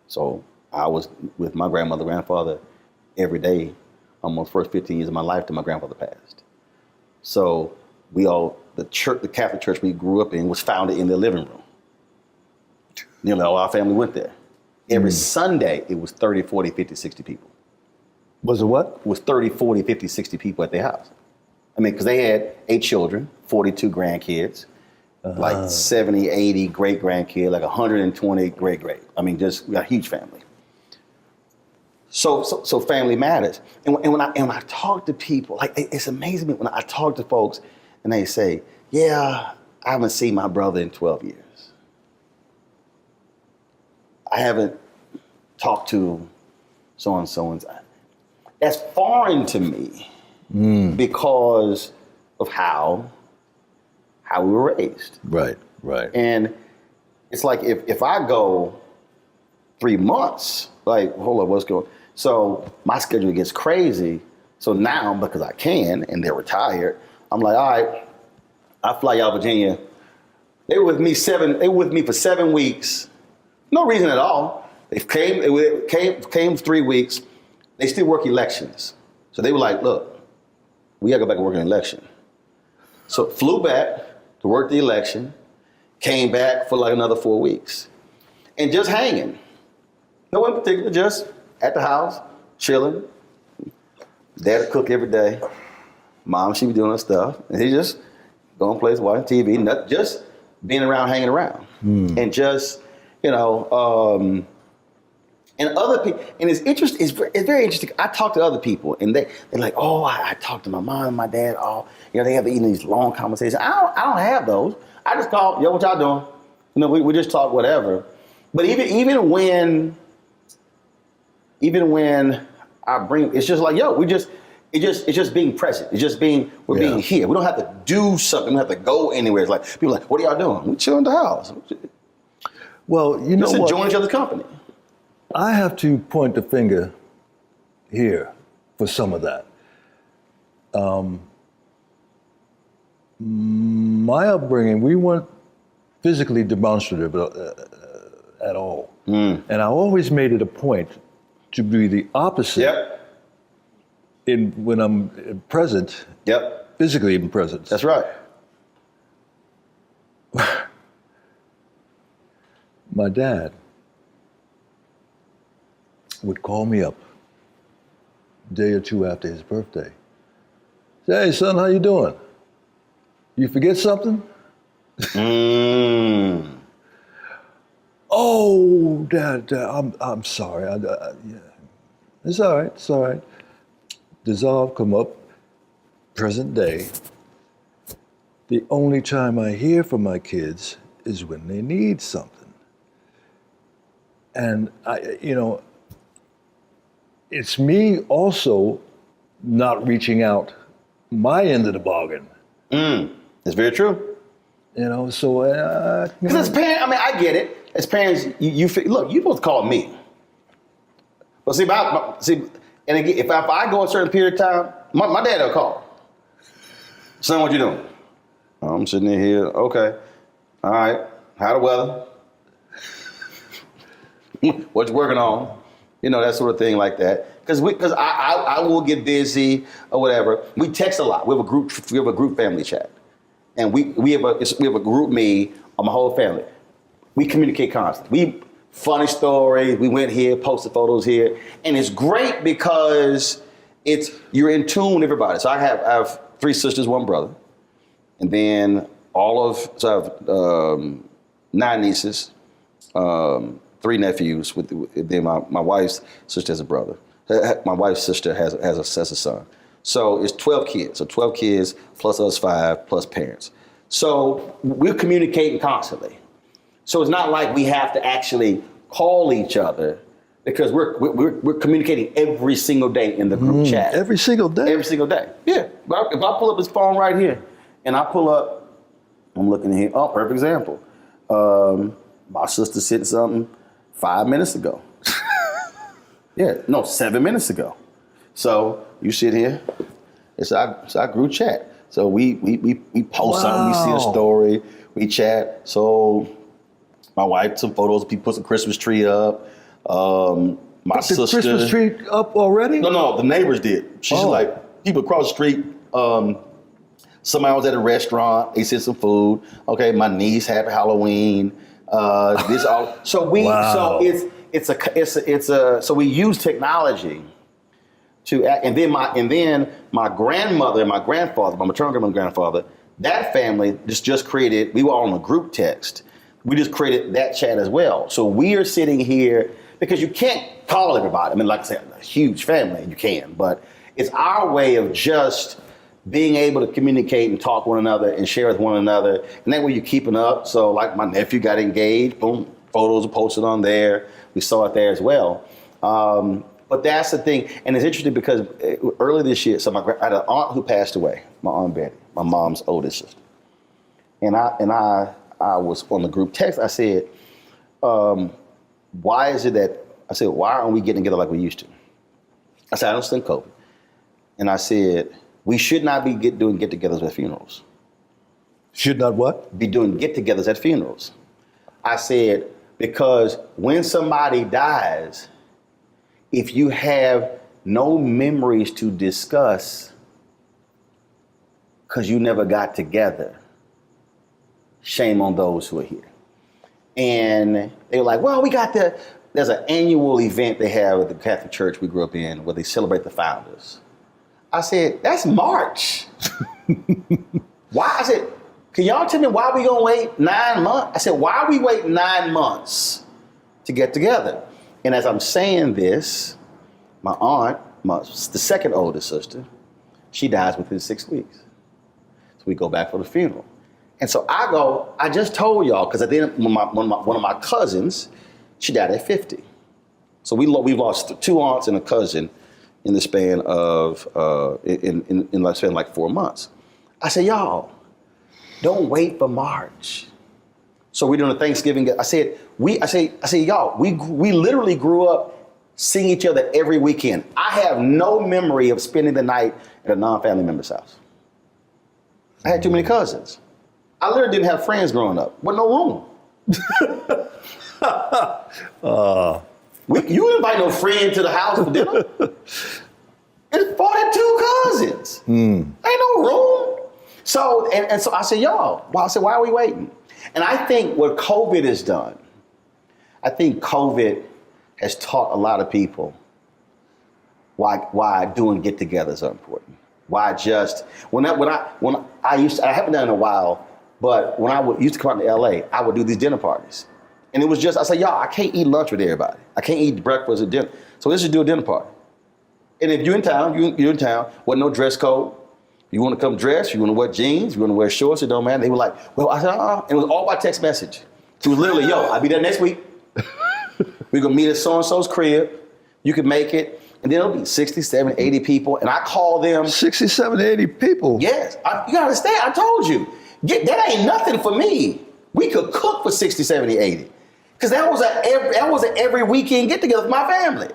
So I was with my grandmother, grandfather every day, almost first 15 years of my life till my grandfather passed. So the Catholic church we grew up in was founded in their living room. Nearly all our family went there. Every Sunday, it was 30, 40, 50, 60 people. Was it what? It was 30, 40, 50, 60 people at their house. I mean, because they had 8 children, 42 grandkids, like 70, 80 great-grandkids, like 120 great-great. I mean, just a huge family. So family matters. And when I talk to people, like, it's amazing when I talk to folks and they say, yeah, I haven't seen my brother in 12 years. I haven't talked to so-and-so. That's foreign to me because of how we were raised. Right. And it's like if I go 3 months, like, hold on, what's going on? So my schedule gets crazy. So now, because I can, and they're retired, I'm like, all right, I fly out of Virginia. They were with me for 7 weeks. No reason at all. They came 3 weeks. They still work elections. So they were like, look, we gotta go back and work an election. So flew back to work the election, came back for like another 4 weeks. And just hanging. No one in particular, just at the house, chilling. Dad would cook every day. Mom, she be doing her stuff. And he just going places, watching TV, just being around, hanging around. And just, And other people, and it's interesting. It's very interesting. I talk to other people, and they're like, "Oh, I talk to my mom and my dad. Oh, they have these long conversations. I don't have those. I just call, yo, what y'all doing? We just talk whatever. But even when I bring, it's just like, yo, it's just being present. It's just being here. We don't have to do something. We don't have to go anywhere. It's like people are like, what are y'all doing? We chill in the house. Well, you know just what? enjoying each other's company. I have to point the finger here for some of that. My upbringing, we weren't physically demonstrative at all. And I always made it a point to be the opposite when I'm present, physically even present. That's right. My dad would call me up a day or two after his birthday. Say, hey, son, how you doing? You forget something? Oh, Dad, I'm sorry. Yeah. It's all right, it's all right. Dissolve, come up, present day. The only time I hear from my kids is when they need something. And it's me also not reaching out my end of the bargain. It's very true. So because as parents, I get it. As parents, you look, you're supposed to call me. But see, and again, if I go a certain period of time, my dad will call. Son, what you doing? I'm sitting in here. Okay, all right. How the weather? What you working on? That sort of thing like that. Because I will get busy or whatever. We text a lot. We have a group family chat, and we have a group me of my whole family. We communicate constantly. Funny stories. We went here, posted photos here, and it's great because you're in tune with everybody. So I have 3 sisters, 1 brother, and then I have 9 nieces. 3 nephews. Then my wife's sister has a brother. My wife's sister has a son. So it's 12 kids. So 12 kids plus us 5 plus parents. So we're communicating constantly. So it's not like we have to actually call each other because we're communicating every single day in the group chat. Every single day? Every single day. Yeah. If I pull up his phone right here and I pull up, I'm looking here. Oh, perfect example. My sister sent something 5 minutes ago. 7 minutes ago. So you sit here. It's our group chat. So we post something. We see a story. We chat. So my wife took photos. People put some Christmas tree up. My sister. The Christmas tree up already? No. The neighbors did. She's like people across the street. Somebody was at a restaurant. They sent some food. Okay, my niece, happy Halloween. This all. So we. Wow. So we use technology to act, and then my grandmother and my grandfather, my maternal grandmother and grandfather, that family just created. We were all on a group text. We just created that chat as well. So we are sitting here because you can't call everybody. Like I said, a huge family, you can, but it's our way of just being able to communicate and talk one another and share with one another. And that way you're keeping up. So like my nephew got engaged, boom, photos are posted on there. We saw it there as well. But that's the thing. And it's interesting because early this year, so I had an aunt who passed away, my Aunt Betty, my mom's oldest sister. And I was on the group text. I said, why aren't we getting together like we used to? I said, I understand COVID. And I said, we should not be doing get-togethers at funerals. Should not what? Be doing get-togethers at funerals. I said, because when somebody dies, if you have no memories to discuss because you never got together, shame on those who are here. And they were like, well, there's an annual event they have at the Catholic Church we grew up in where they celebrate the founders. I said, that's March. Why? I said, can y'all tell me why we gonna wait 9 months? I said, why are we waiting 9 months to get together? And as I'm saying this, my aunt, the second oldest sister, she dies within 6 weeks. So we go back for the funeral. And so I just told y'all, because at the end, one of my cousins, she died at 50. So we've lost 2 aunts and a cousin in the span of, in the span of like 4 months. I said, y'all, don't wait for March. So we're doing a Thanksgiving. I said, y'all, we literally grew up seeing each other every weekend. I have no memory of spending the night at a non-family member's house. I had too many cousins. I literally didn't have friends growing up. Wasn't no room. You invite no friend to the house for dinner. It's 42 cousins. Ain't no room. So, and so I said, y'all, why are we waiting? And I think what COVID has done, I think COVID has taught a lot of people why doing get-togethers are important. Why just, I haven't done it in a while, but when I used to come out to LA, I would do these dinner parties. And it was just, I said, y'all, I can't eat lunch with everybody. I can't eat breakfast or dinner. So let's just do a dinner party. And if you're in town, wasn't no dress code. You want to come dressed, you want to wear jeans, you want to wear shorts, it don't matter. They were like, well, I said, It was all by text message. It was literally, yo, I'll be there next week. We're going to meet at so-and-so's crib. You can make it. And then it'll be 60, 70, 80 people. And I call them. 60, 70, 80 people? Yes. You got to understand, I told you. That ain't nothing for me. We could cook for 60, 70, 80. Because that was an every weekend get together with my family.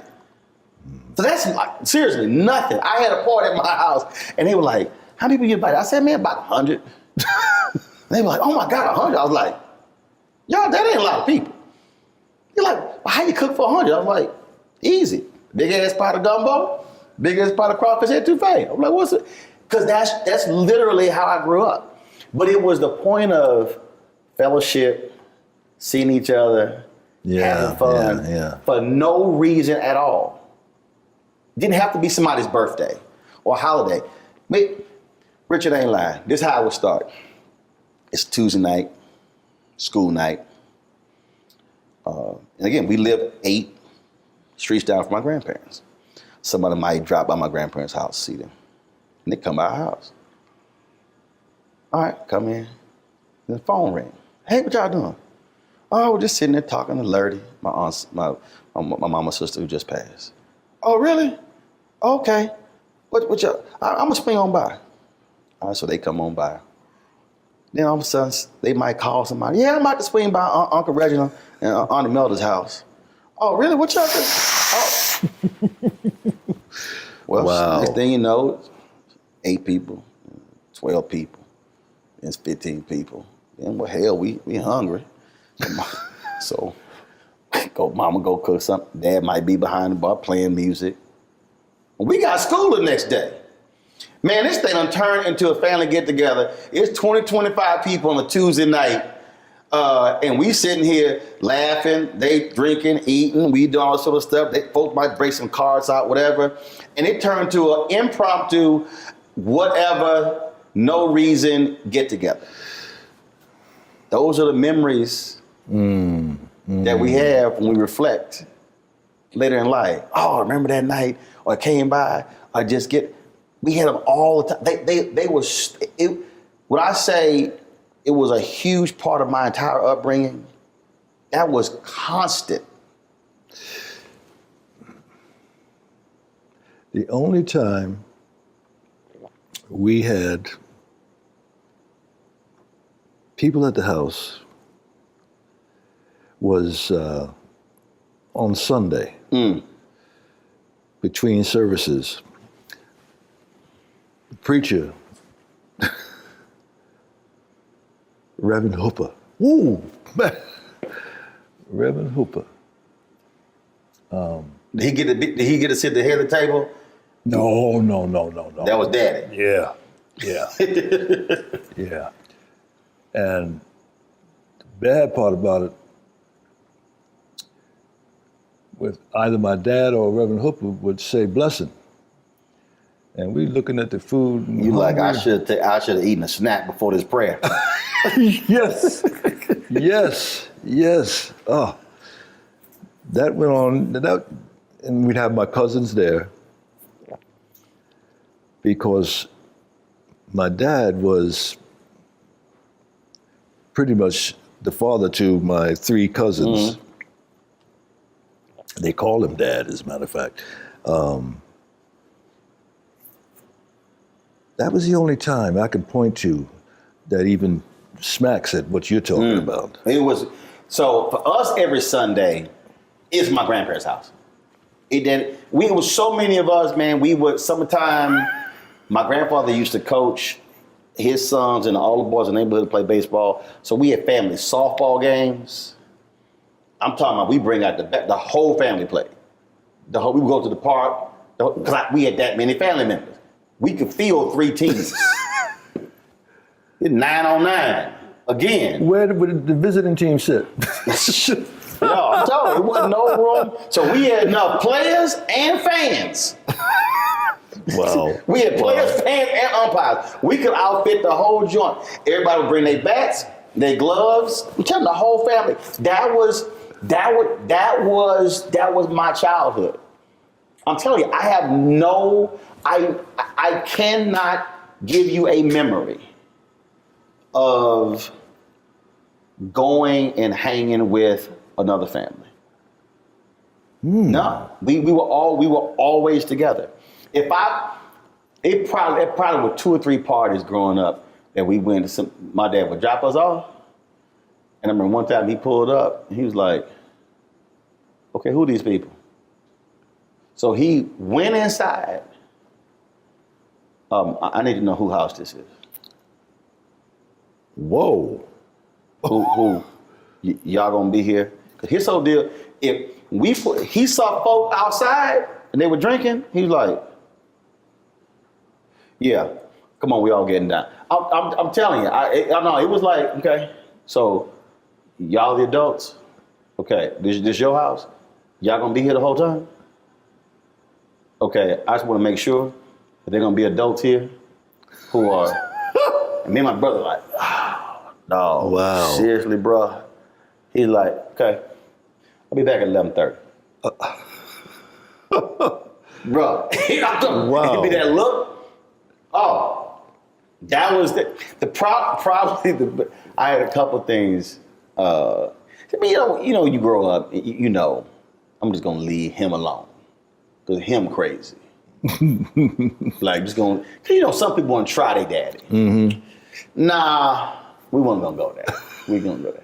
So that's like, seriously nothing. I had a party at my house and they were like, how many people you invited? I said, man, about 100. They were like, oh my God, 100. I was like, y'all, that ain't a lot of people. You're like, well, how you cook for 100? I was like, easy. Big ass pot of gumbo, big ass pot of crawfish etouffee. I'm like, what's it? Because that's literally how I grew up. But it was the point of fellowship, seeing each other, having fun, for no reason at all. Didn't have to be somebody's birthday or holiday. Richard ain't lying. This is how I would start. It's Tuesday night, school night. And again, we live 8 streets down from my grandparents. Somebody might drop by my grandparents' house, see them. And they come by our house. All right, come in. The phone ring. Hey, what y'all doing? Oh, we're just sitting there talking to Lurdy, my aunt's, my mama's sister who just passed. Oh, really? Okay. What y'all? I'm gonna swing on by. All right, so they come on by. Then all of a sudden, they might call somebody. Yeah, I'm about to swing by Uncle Reginald and Auntie Melda's house. Oh, really? What y'all doing? Oh. Well, wow. Next thing you know, 8 people, 12 people, it's 15 people. Then, well, hell, we hungry. So, mama go cook something. Dad might be behind the bar playing music. We got school the next day. Man, this thing done turned into a family get-together. It's 20, 25 people on a Tuesday night. And we sitting here laughing, they drinking, eating, we doing all sort of stuff. Folks might break some cards out, whatever. And it turned to an impromptu, whatever, no reason get-together. Those are the memories that we have when we reflect later in life. Oh, remember that night? Or came by, or we had them all the time. They were, when I say it was a huge part of my entire upbringing, that was constant. The only time we had people at the house was on Sunday. Between services, the preacher, Reverend Hooper. Woo! Reverend Hooper. Did he get to sit at the head of the table? No. That was Daddy. Yeah. Yeah. And the bad part about it, with either my dad or Reverend Hooper would say blessing. And we looking at the food. And you like, I should have eaten a snack before this prayer. Yes. Oh. that went on, and we'd have my cousins there because my dad was pretty much the father to my 3 cousins. They call him Dad, as a matter of fact. That was the only time I could point to that even smacks at what you're talking about. It was, so for us every Sunday, it's my grandparents' house. It was so many of us, man, we would, summertime, my grandfather used to coach his sons and all the boys in the neighborhood to play baseball. So we had family softball games. I'm talking about we bring out the whole family play. We would go to the park, because we had that many family members. We could field 3 teams. 9-on-9 again. Where would the visiting team sit? No, I'm telling you, it wasn't no room. So we had enough players and fans. Wow. We had players, fans, and umpires. We could outfit the whole joint. Everybody would bring their bats, their gloves. I'm telling you, the whole family. That was my childhood. I'm telling you, I cannot give you a memory of going and hanging with another family. No, we were always together. It probably were 2 or 3 parties growing up that we went to. My dad would drop us off, and I remember one time he pulled up and he was like, "Okay, who are these people?" So he went inside. I need to know whose house this is. Whoa. Who y'all gonna be here? Cause his whole deal, he saw folk outside and they were drinking, he was like, yeah, come on, we all getting down. I'm telling you, I know, it was like, okay, so y'all the adults, okay, this your house? Y'all gonna be here the whole time? Okay, I just wanna make sure that they're gonna be adults here who are, and me and my brother like, oh, no, wow. Seriously, bro. He's like, okay, I'll be back at 11:30. Bro, wow. Give me that look. Oh, that was probably I had a couple things. I mean, you grow up, you know, I'm just gonna leave him alone. Cause him crazy. Like just going, some people want to try their daddy. Mm-hmm. Nah, we weren't gonna go there. We gonna go there.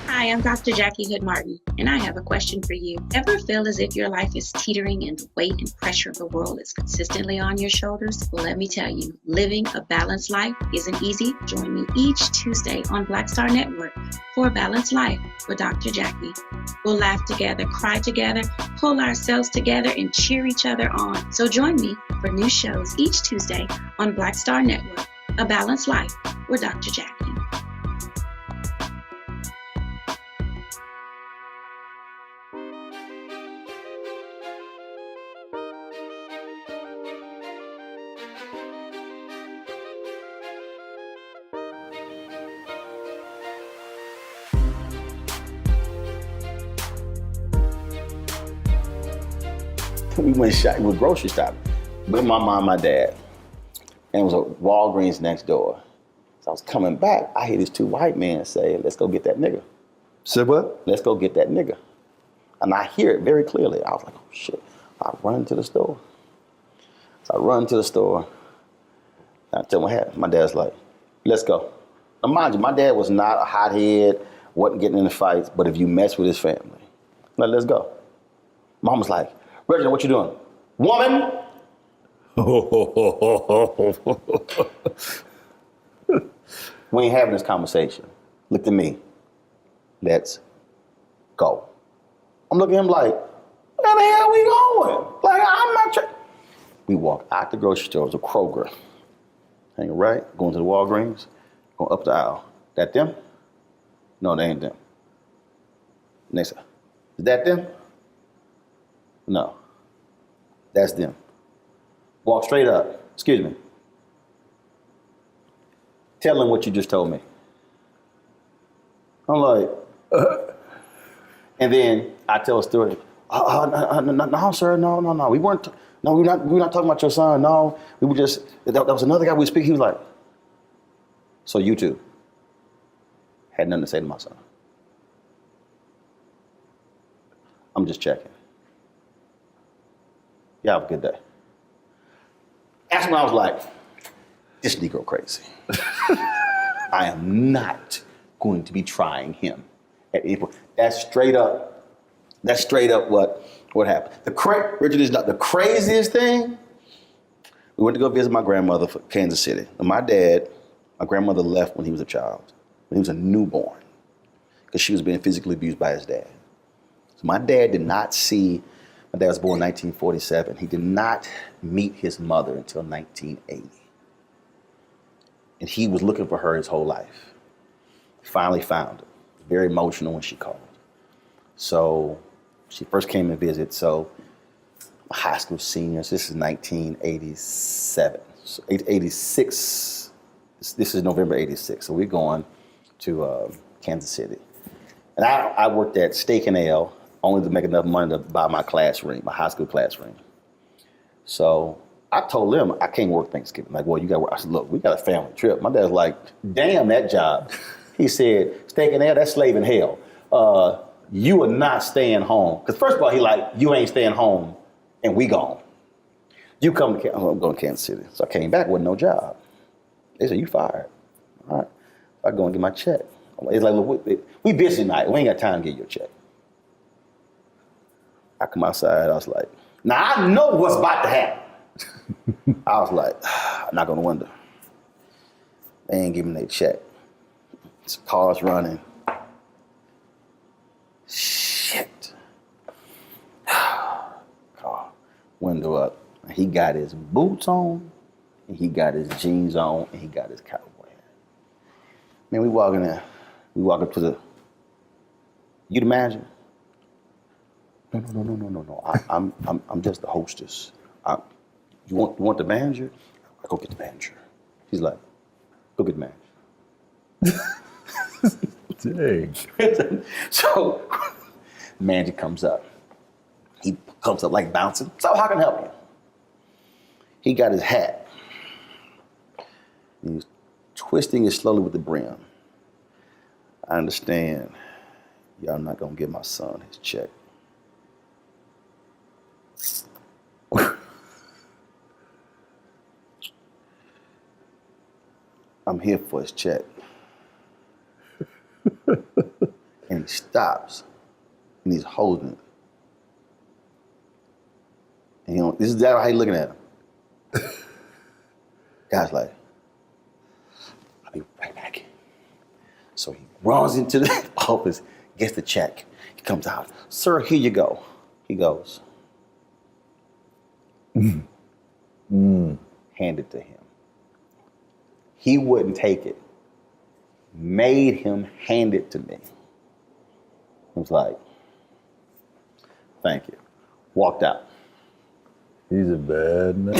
Hi, I'm Dr. Jackie Hood Martin, and I have a question for you. Ever feel as if your life is teetering and the weight and pressure of the world is consistently on your shoulders? Well, let me tell you, living a balanced life isn't easy. Join me each Tuesday on Black Star Network for a Balanced Life with Dr. Jackie. We'll laugh together, cry together, pull ourselves together, and cheer each other on. So join me for new shows each Tuesday on Black Star Network, A Balanced Life with Dr. Jackie. we went grocery shopping with my mom and my dad. And it was a Walgreens next door. So I was coming back, I hear these two white men say, let's go get that nigga. Said what? Let's go get that nigga. And I hear it very clearly. I was like, oh shit. I run to the store. So I run to the store. I tell my dad, my dad's like, let's go. Now mind you, my dad was not a hothead, wasn't getting into fights, but if you mess with his family, like, let's go. Mom was like, Reginald, what you doing? Woman! We ain't having this conversation. Look at me. Let's go. I'm looking at him like, where the hell we going? Like, I'm not trying. We walk out the grocery store. It was a Kroger. Hanging right, going to the Walgreens, going up the aisle. That them? No, they ain't them. Next, is that them? No, that's them. Walk straight up. Excuse me. Tell them what you just told me. I'm like, and then I tell a story. No, sir, no. We we're not talking about your son. No, we were just, that was another guy we speak. He was like, so you two had nothing to say to my son. I'm just checking. Yeah, have a good day. That's when I was like, this Negro crazy. I am not going to be trying him at April. That's straight up what happened. Richard is not the craziest thing. We went to go visit my grandmother from Kansas City. And my grandmother left when he was a child, when he was a newborn, because she was being physically abused by his dad. So my dad was born in 1947. He did not meet his mother until 1980. And he was looking for her his whole life. Finally found her. Very emotional when she called. So she first came to visit. So high school seniors, this is 1987, so 86. This is November 86. So we're going to Kansas City. And I worked at Steak and Ale only to make enough money to buy my class ring, my high school class ring. So I told them I can't work Thanksgiving. Like, well, you got to work. I said, look, we got a family trip. My dad's like, damn that job. He said, Steak and Ale, that's slave in hell. You are not staying home. Because first of all, he like, you ain't staying home and we gone. You come to I'm going to Kansas City. So I came back with no job. They said, you fired. All right. So I go and get my check. It's like, look, we busy tonight. We ain't got time to get your check. I come outside. I was like, now I know what's about to happen. I was like, I knock on the window. They ain't giving me their check. Cars running. Shit. Car, window up. He got his boots on, and he got his jeans on, and he got his cowboy hat. Man, we walk in there. We walk up to the, you'd imagine? No. I'm just the hostess. You want the manager? I go get the manager. He's like, go get the manager. Dang. So, manager comes up. He comes up like bouncing. So how can I help you? He got his hat. He's twisting it slowly with the brim. I understand y'all not gonna give my son his check. I'm here for his check. And he stops and he's holding it. And this is how he's looking at him. Guy's like, I'll be right back. So he runs into the office, gets the check. He comes out, sir, here you go. He goes, hand it to him. He wouldn't take it. Made him hand it to me. He was like, thank you. Walked out. He's a bad man.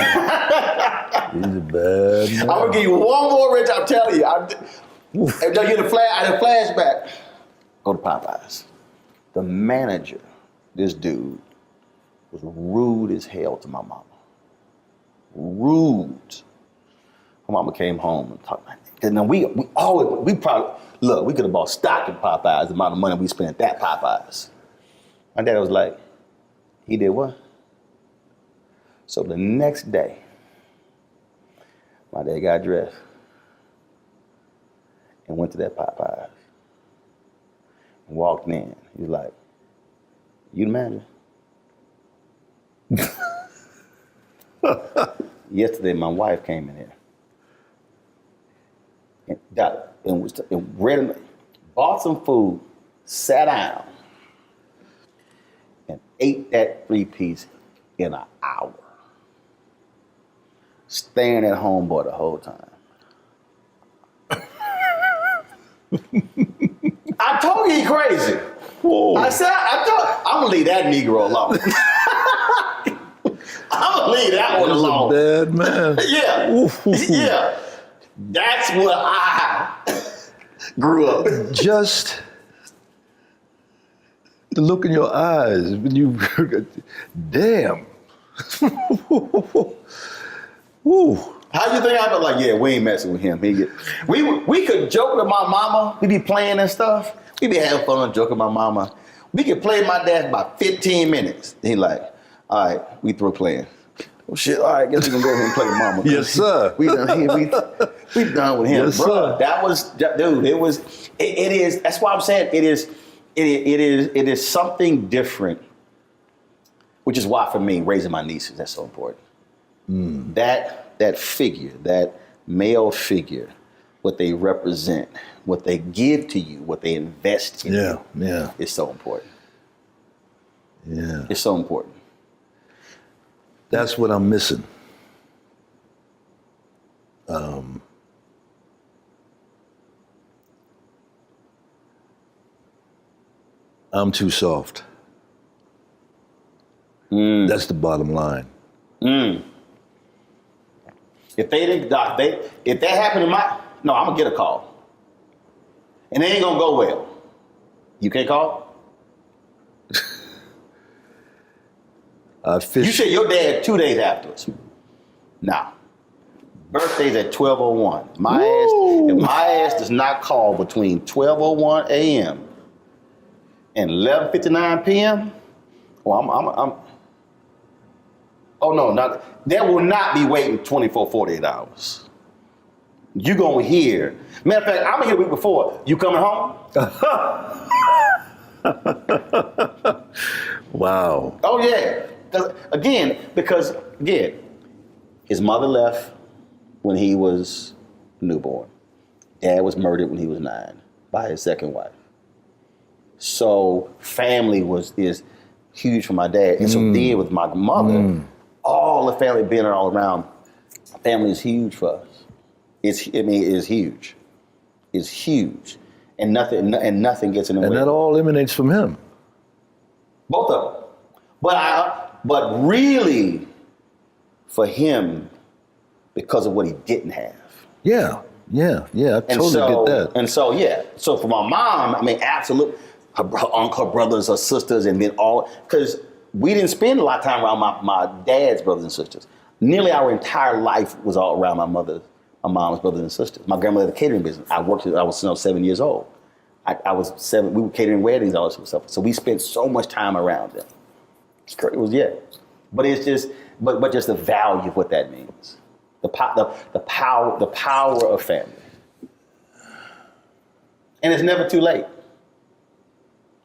He's a bad man. I'm gonna give you one more, Rich. I'm telling you. I had a flashback. Go to Popeyes. The manager, this dude, was rude as hell to my mama. Rude. My mama came home and talked like that. And then we probably, look, we could have bought stock in Popeyes, the amount of money we spent at that Popeyes. My dad was like, he did what? So the next day, my dad got dressed and went to that Popeyes and walked in. He was like, you the manager? Yesterday, my wife came in here and bought some food, sat down, and ate that 3-piece in an hour. Staring at homeboy the whole time. I told you he crazy. Whoa. I said, I'm gonna leave that Negro alone. I'm gonna leave that one alone. Bad man. Yeah. Ooh. Yeah. That's what I grew up. Just the look in your eyes when you, damn. Woo. How you think I felt like, yeah, we ain't messing with him. We could joke with my mama. We be playing and stuff. We be having fun joking with my mama. We could play my dad for about 15 minutes. He like, all right, we through playing. Oh shit, all right, guess we gonna go ahead and play with mama. Yes, sir. We done with him. Yes, bro. sir. That was, dude, it is, that's why I'm saying it is something different, which is why for me, raising my nieces, that's so important. That figure, that male figure, what they represent, what they give to you, what they invest in you, is so important. Yeah. It's so important. That's what I'm missing. I'm too soft. That's the bottom line. If they didn't, Doc, if that happened to I'm gonna get a call. And it ain't gonna go well. You can't call? You said your dad 2 days afterwards. Nah. Birthday's at 12:01. If my ass does not call between 12:01 a.m. and 11:59 p.m., there will not be waiting 24, 48 hours. You gonna hear. Matter of fact, I'm gonna hear a week before. You coming home? Wow. Oh yeah. Because his mother left when he was newborn. Dad was murdered when he was 9 by his second wife. So family is huge for my dad. And so then with my mother, all the family being all around, family is huge for us. It's huge. It's huge. And nothing gets in the way. And that all emanates from him. Both of them. But really for him, because of what he didn't have. Yeah. I totally get that. And so for my mom, I mean, absolutely, her brothers, her sisters, and then because we didn't spend a lot of time around my dad's brothers and sisters. Nearly our entire life was all around my mom's brothers and sisters. My grandmother had a catering business. I was 7 years old. I was 7, we were catering weddings, all this stuff. So we spent so much time around them. It was, but it's just, but just the value of what that means. The power of family. And it's never too late.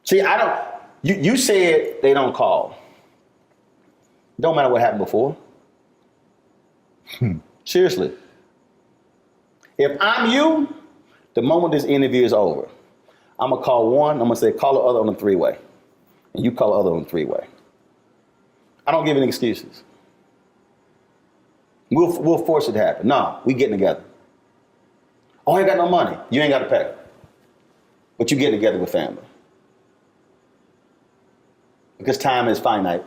See, you said they don't call. Don't matter what happened before. Seriously. If I'm you, the moment this interview is over, I'm gonna call one, I'm gonna say, call the other on the 3-way. And you call the other on the 3-way. I don't give any excuses. We'll force it to happen. No, we getting together. Oh, I ain't got no money. You ain't got to pay. But you getting together with family. Because time is finite.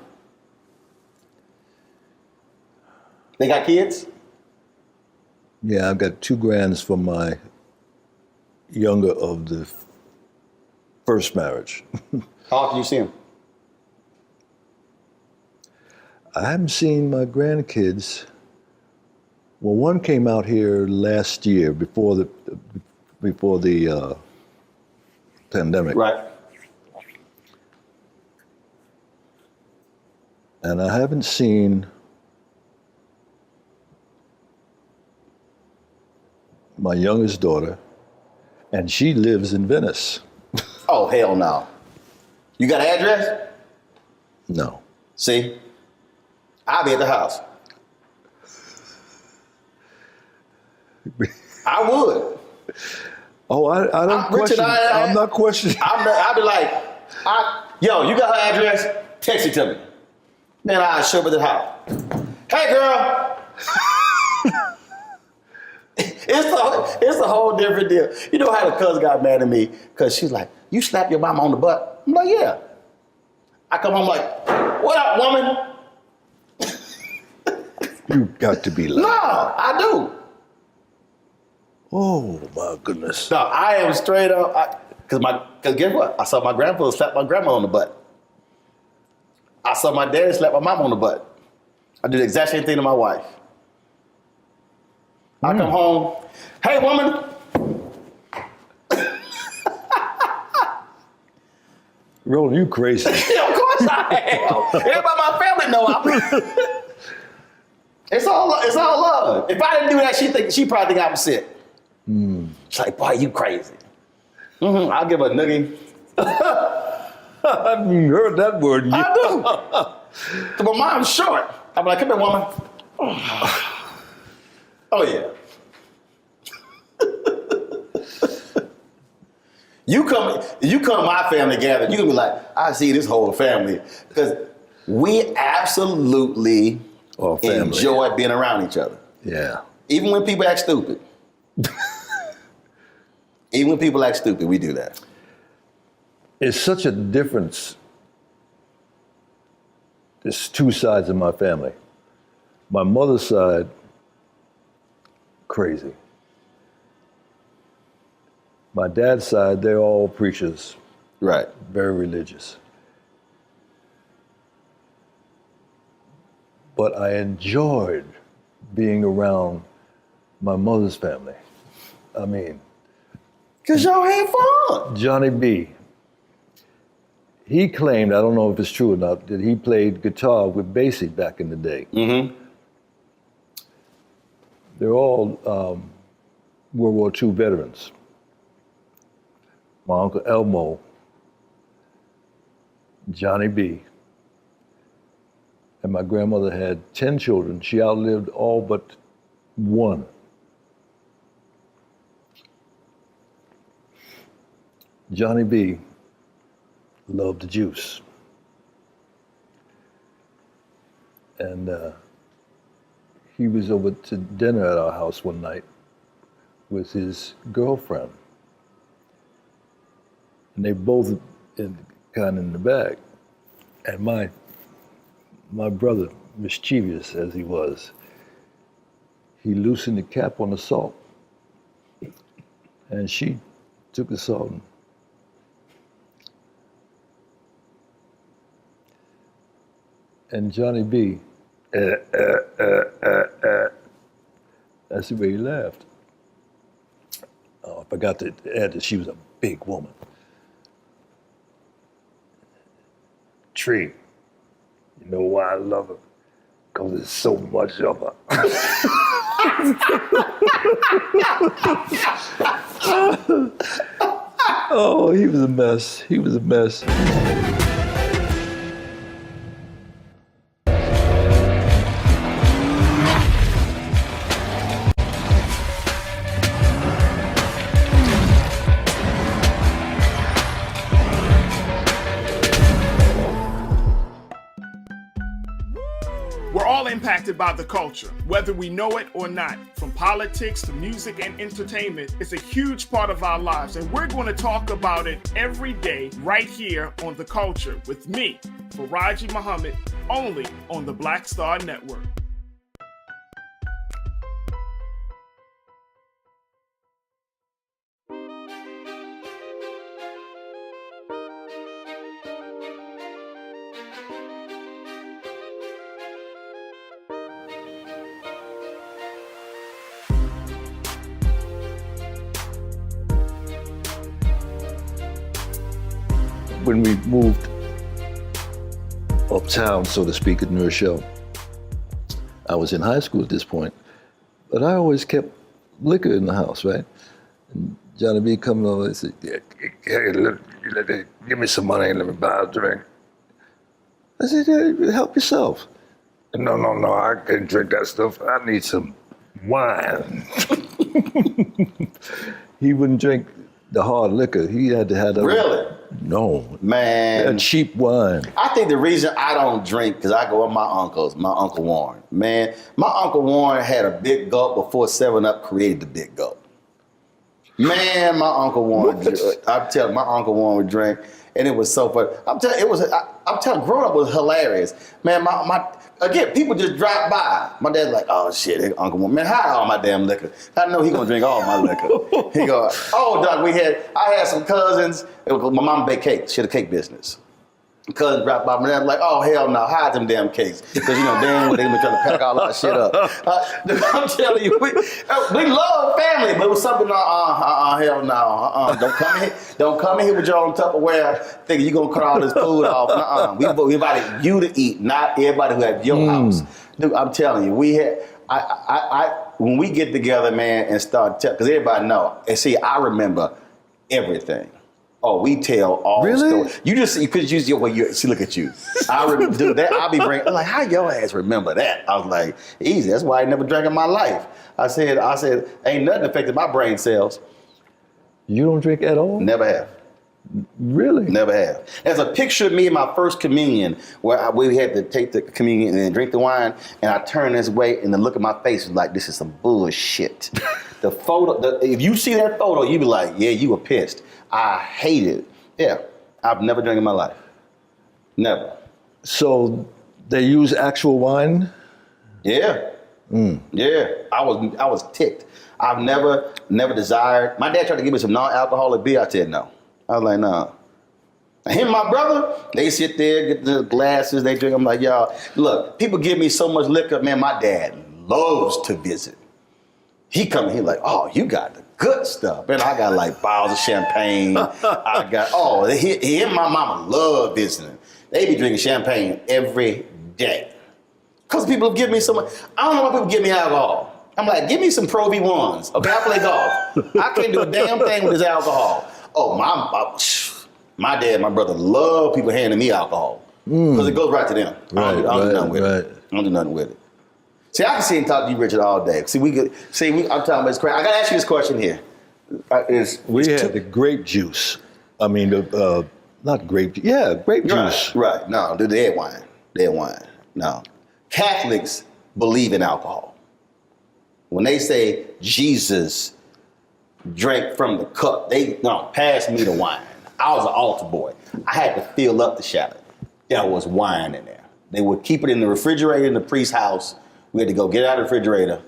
They got kids? Yeah, I've got 2 grands from my younger of the first marriage. How often do you see them? I haven't seen my grandkids. Well, one came out here last year before the pandemic. Right. And I haven't seen my youngest daughter, and she lives in Venice. Oh, hell no. You got an address? No. See? I'll be at the house. I would. Oh, I don't question. I'm not questioning. I'll be like, yo, you got her address? Text it to me. Then I'll show up at the house. Hey, girl. It's a whole different deal. You know how the cousin got mad at me because she's like, you slapped your mama on the butt? I'm like, yeah. I come home like, what up, woman? You got to be lying. No, I do. Oh my goodness. No, I am straight up. Cause guess what? I saw my grandfather slap my grandma on the butt. I saw my daddy slap my mom on the butt. I do the exact same thing to my wife. I come home, hey woman. Roland, you crazy. Yeah, of course I am. Everybody in my family know I'm. It's all love. If I didn't do that, she probably think I'm sick. She's like, boy, you crazy. I'll give her a noogie. I haven't heard that word yet. I do. So my mom's short. I'm like, come here, woman. Oh yeah. You come to my family gathering, you gonna be like, I see this whole family. Because we absolutely enjoy being around each other. Yeah. Even when people act stupid. Even when people act stupid, we do that. It's such a difference. There's two sides of my family. My mother's side, crazy. My dad's side, they're all preachers. Right. Very religious. But I enjoyed being around my mother's family. I mean, because y'all had fun. Johnny B. He claimed, I don't know if it's true or not, that he played guitar with Basie back in the day. Mm-hmm. They're all World War II veterans. My Uncle Elmo, Johnny B. And my grandmother had 10 children. She outlived all but one. Johnny B. loved the juice. And he was over to dinner at our house one night with his girlfriend. And they both kind of in the bag. And my brother, mischievous as he was, he loosened the cap on the salt. And she took the salt and Johnny B, that's the way he laughed. Oh, I forgot to add that she was a big woman. Tree, you know why I love her? Because there's so much of her. Oh, he was a mess. He was a mess. Impacted by the culture, whether we know it or not. From politics to music and entertainment, it's a huge part of our lives, and we're going to talk about it every day right here on The Culture with me, Faraji Muhammad, only on the Black Star Network. when we moved uptown, so to speak, at New Rochelle, I was in high school at this point, but I always kept liquor in the house, right? And Johnny B coming over and said, "Yeah, hey, give me some money and let me buy a drink." I said, "Yeah, help yourself." No, I can't drink that stuff. I need some wine. He wouldn't drink the hard liquor. He had to have the... Really? No. Man. That cheap wine. I think the reason I don't drink, because I go with my uncles, my Uncle Warren. Man, my Uncle Warren had a big gulp before 7-Up created the big gulp. Man, my Uncle Warren, I'm telling you, my Uncle Warren would drink, and it was so funny. I'm telling, growing up was hilarious. Man, again, people just drop by. My dad's like, "Oh shit, Uncle Warren, man, hide all my damn liquor. I know he gonna drink all my liquor." He go, "Oh, Doc, I had some cousins. My mom baked cakes. She had a cake business. Cousin dropped by, my dad like, "Oh hell no, hide them damn cakes, because damn well they been trying to pack all our shit up." I'm telling you, we love family, but it was something. Hell no, don't come in here with your own Tupperware thinking you gonna cut all this food off. We invited you to eat, not everybody who at your house. Dude, I'm telling you, we had. When we get together, man, and start because everybody know, and see, I remember everything. Oh, we tell all stories. You just because you see, look at you. I remember, dude, that I'll be bringing. I'm like, how your ass remember that? I was like, easy. That's why I never drank in my life. I said, ain't nothing affected my brain cells. You don't drink at all? Never have. Really? Never have. There's a picture of me in my first communion where we had to take the communion and then drink the wine, and I turned this way, and the look at my face was like, this is some bullshit. The photo, if you see that photo, you be like, yeah, you were pissed. I hate it. Yeah, I've never drank in my life. Never. So they use actual wine? Yeah. Yeah. I was ticked. I've never desired. My dad tried to give me some non-alcoholic beer. I said no. I was like, nah. Him and my brother, they sit there, get the glasses, they drink. I'm like, y'all, look, people give me so much liquor. Man, my dad loves to visit. He come, he like, oh, you got the good stuff. And I got like bottles of champagne. I got, he and my mama love visiting. They be drinking champagne every day. Because people give me so much. I don't know why people give me alcohol. I'm like, give me some Pro V1s. Okay, I play golf. I can't do a damn thing with this alcohol. Oh, my dad, my brother love people handing me alcohol. Because it goes right to them. I don't do nothing with it. I don't do nothing with it. See, I can see and talk to you, Richard, all day. I'm talking about this crap. I got to ask you this question here. We had the grape juice. I mean, not grape juice. Yeah, grape juice. Right. No, the dead wine. Dead wine. No. Catholics believe in alcohol. When they say Jesus drank from the cup, pass me the wine. I was an altar boy. I had to fill up the shallot. There was wine in there. They would keep it in the refrigerator in the priest's house. We had to go get it out of the refrigerator,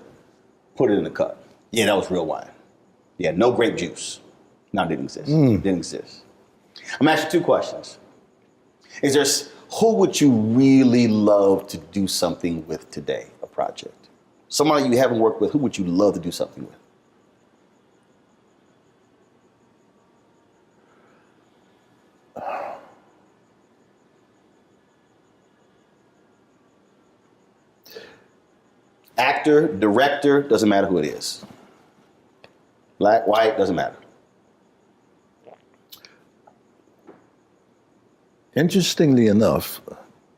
put it in the cup. Yeah, that was real wine. Yeah, no grape juice. No, it didn't exist. Didn't exist. I'm gonna ask you two questions. Who would you really love to do something with today, a project? Somebody you haven't worked with, who would you love to do something with? Actor, director, doesn't matter who it is. Black, white, doesn't matter. Interestingly enough,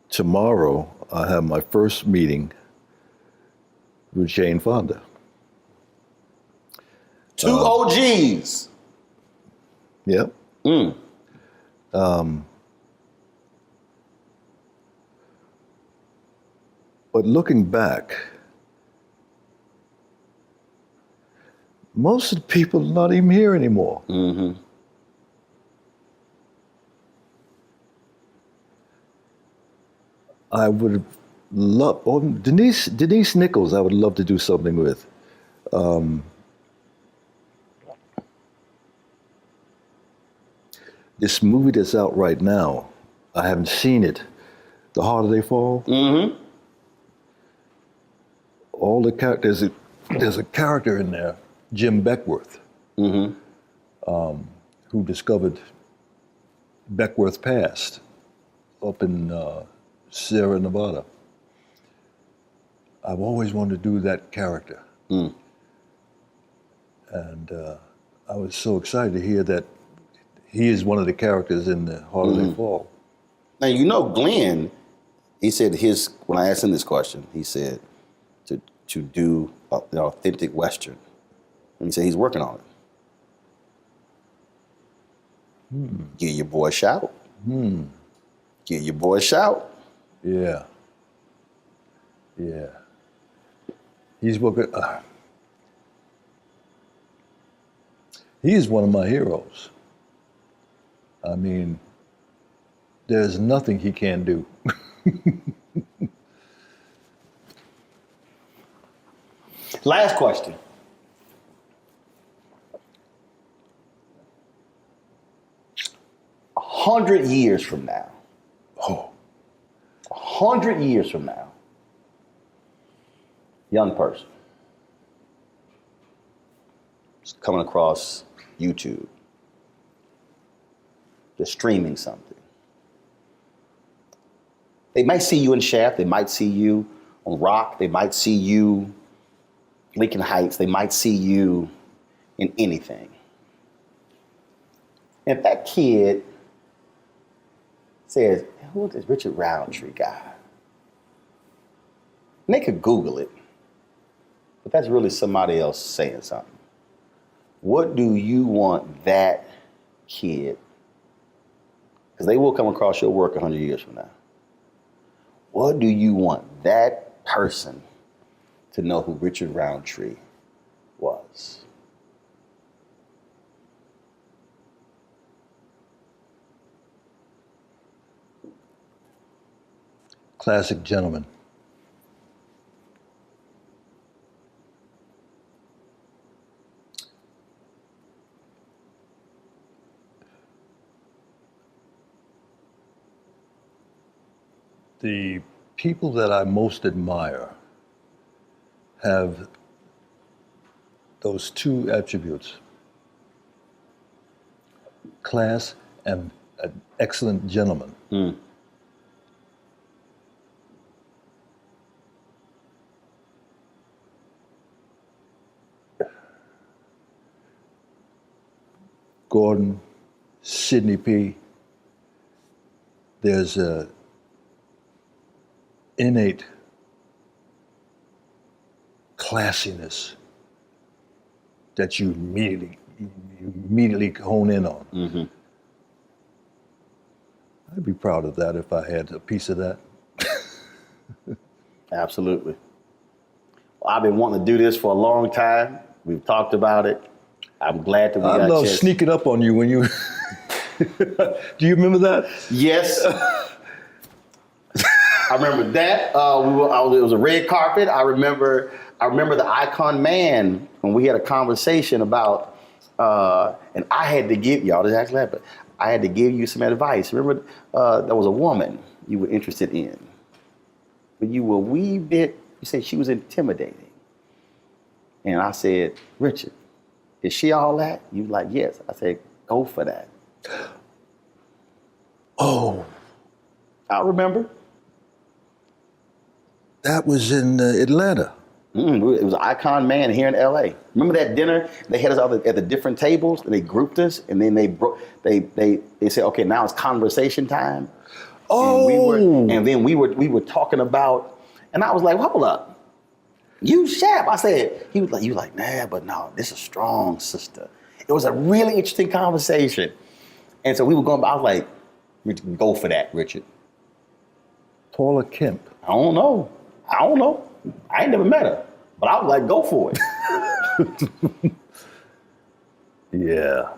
tomorrow I have my first meeting with Jane Fonda. Two OGs. Yep. But looking back, most of the people are not even here anymore. I would have loved, Denise Nichols, I would love to do something with. This movie that's out right now, I haven't seen it, The Harder They Fall. All the characters, there's a character in there, Jim Beckworth, who discovered Beckworth Pass up in Sierra Nevada. I've always wanted to do that character. And I was so excited to hear that he is one of the characters in the Holiday Fall. Now, you know, Glenn, he said when I asked him this question, he said to do an authentic Western. And he said he's working on it. Give your boy a shout. Give your boy a shout. Yeah. Yeah. He's working. He is one of my heroes. I mean, there's nothing he can't do. Last question. A 100 years from now. 100 years from now. Young person. Is coming across YouTube. They're streaming something. They might see you in Shaft. They might see you on Rock. They might see you Lincoln Heights. They might see you in anything. And if that kid says, who is this Richard Roundtree guy? And they could Google it, but that's really somebody else saying something. What do you want that kid, because they will come across your work 100 years from now. What do you want that person to know who Richard Roundtree was? Classic gentleman. The people that I most admire have those two attributes: class and an excellent gentleman. Gordon, Sidney P. There's a innate classiness that you immediately hone in on. I'd be proud of that if I had a piece of that. Absolutely. Well, I've been wanting to do this for a long time. We've talked about it. I'm glad that we got I love sneaking up on you when you. Do you remember that? Yes. I remember that. It was a red carpet. I remember the Icon Man when we had a conversation about, and I had to give y'all this actually happened. I had to give you some advice. Remember, there was a woman you were interested in, but you were a wee bit. You said she was intimidating, and I said, Richard, is she all that? You were like, yes. I said, go for that. Oh, I remember. That was in Atlanta. It was Icon Man here in LA. Remember that dinner? They had us all at the different tables, and they grouped us, and then they said, okay, now it's conversation time. Oh. And then we were talking about, and I was like, hold up. You Shap. I said, he was like, you like, nah, but no, this is a strong sister. It was a really interesting conversation. And so we were going, I was like, go for that, Richard. Paula Kemp. I don't know. I ain't never met her, but I was like, go for it. Yeah.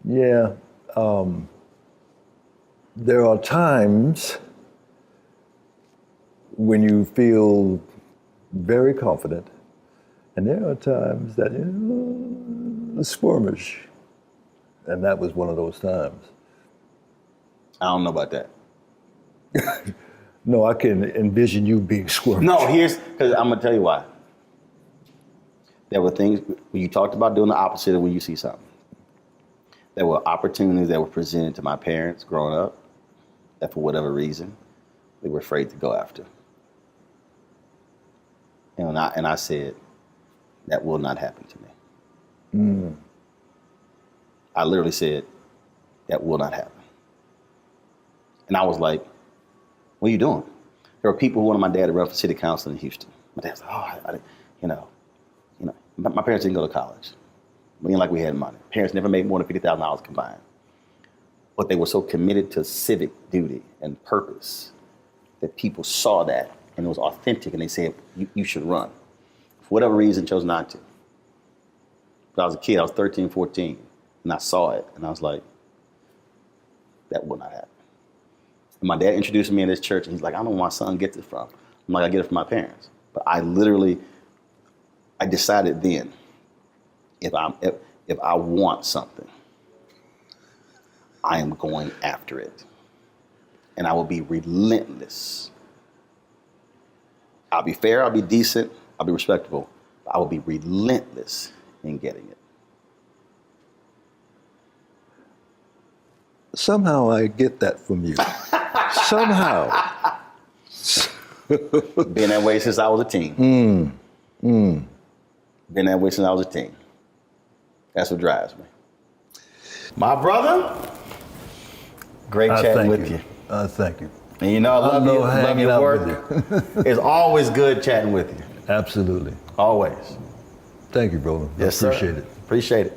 Yeah. There are times when you feel very confident, and there are times that you're squirmish. And that was one of those times. I don't know about that. No, I can envision you being squirmish. No, because I'm going to tell you why. There were things when you talked about doing the opposite of when you see something. There were opportunities that were presented to my parents growing up that for whatever reason, they were afraid to go after. And I said, that will not happen to me. I literally said, that will not happen. And I was like, what are you doing? There were people who wanted my dad to run for city council in Houston. My dad was like, my parents didn't go to college. We didn't like we had money. Parents never made more than $50,000 combined. But they were so committed to civic duty and purpose that people saw that and it was authentic and they said, you should run. For whatever reason, chose not to. But I was a kid, I was 13, 14, and I saw it and I was like, that will not happen. And my dad introduced me in this church and he's like, I don't know where my son gets it from. I'm like, I get it from my parents. But I decided then, if I want something, I am going after it. And I will be relentless. I'll be fair, I'll be decent, I'll be respectable, but I will be relentless in getting it. Somehow I get that from you. Somehow. Been that way since I was a teen. Been that way since I was a teen. That's what drives me. My brother, great chatting with you. Thank you. And you know, I love you. Love your work. It's always good chatting with you. Absolutely. Always. Thank you, brother. Yes, I appreciate sir. it. Appreciate it.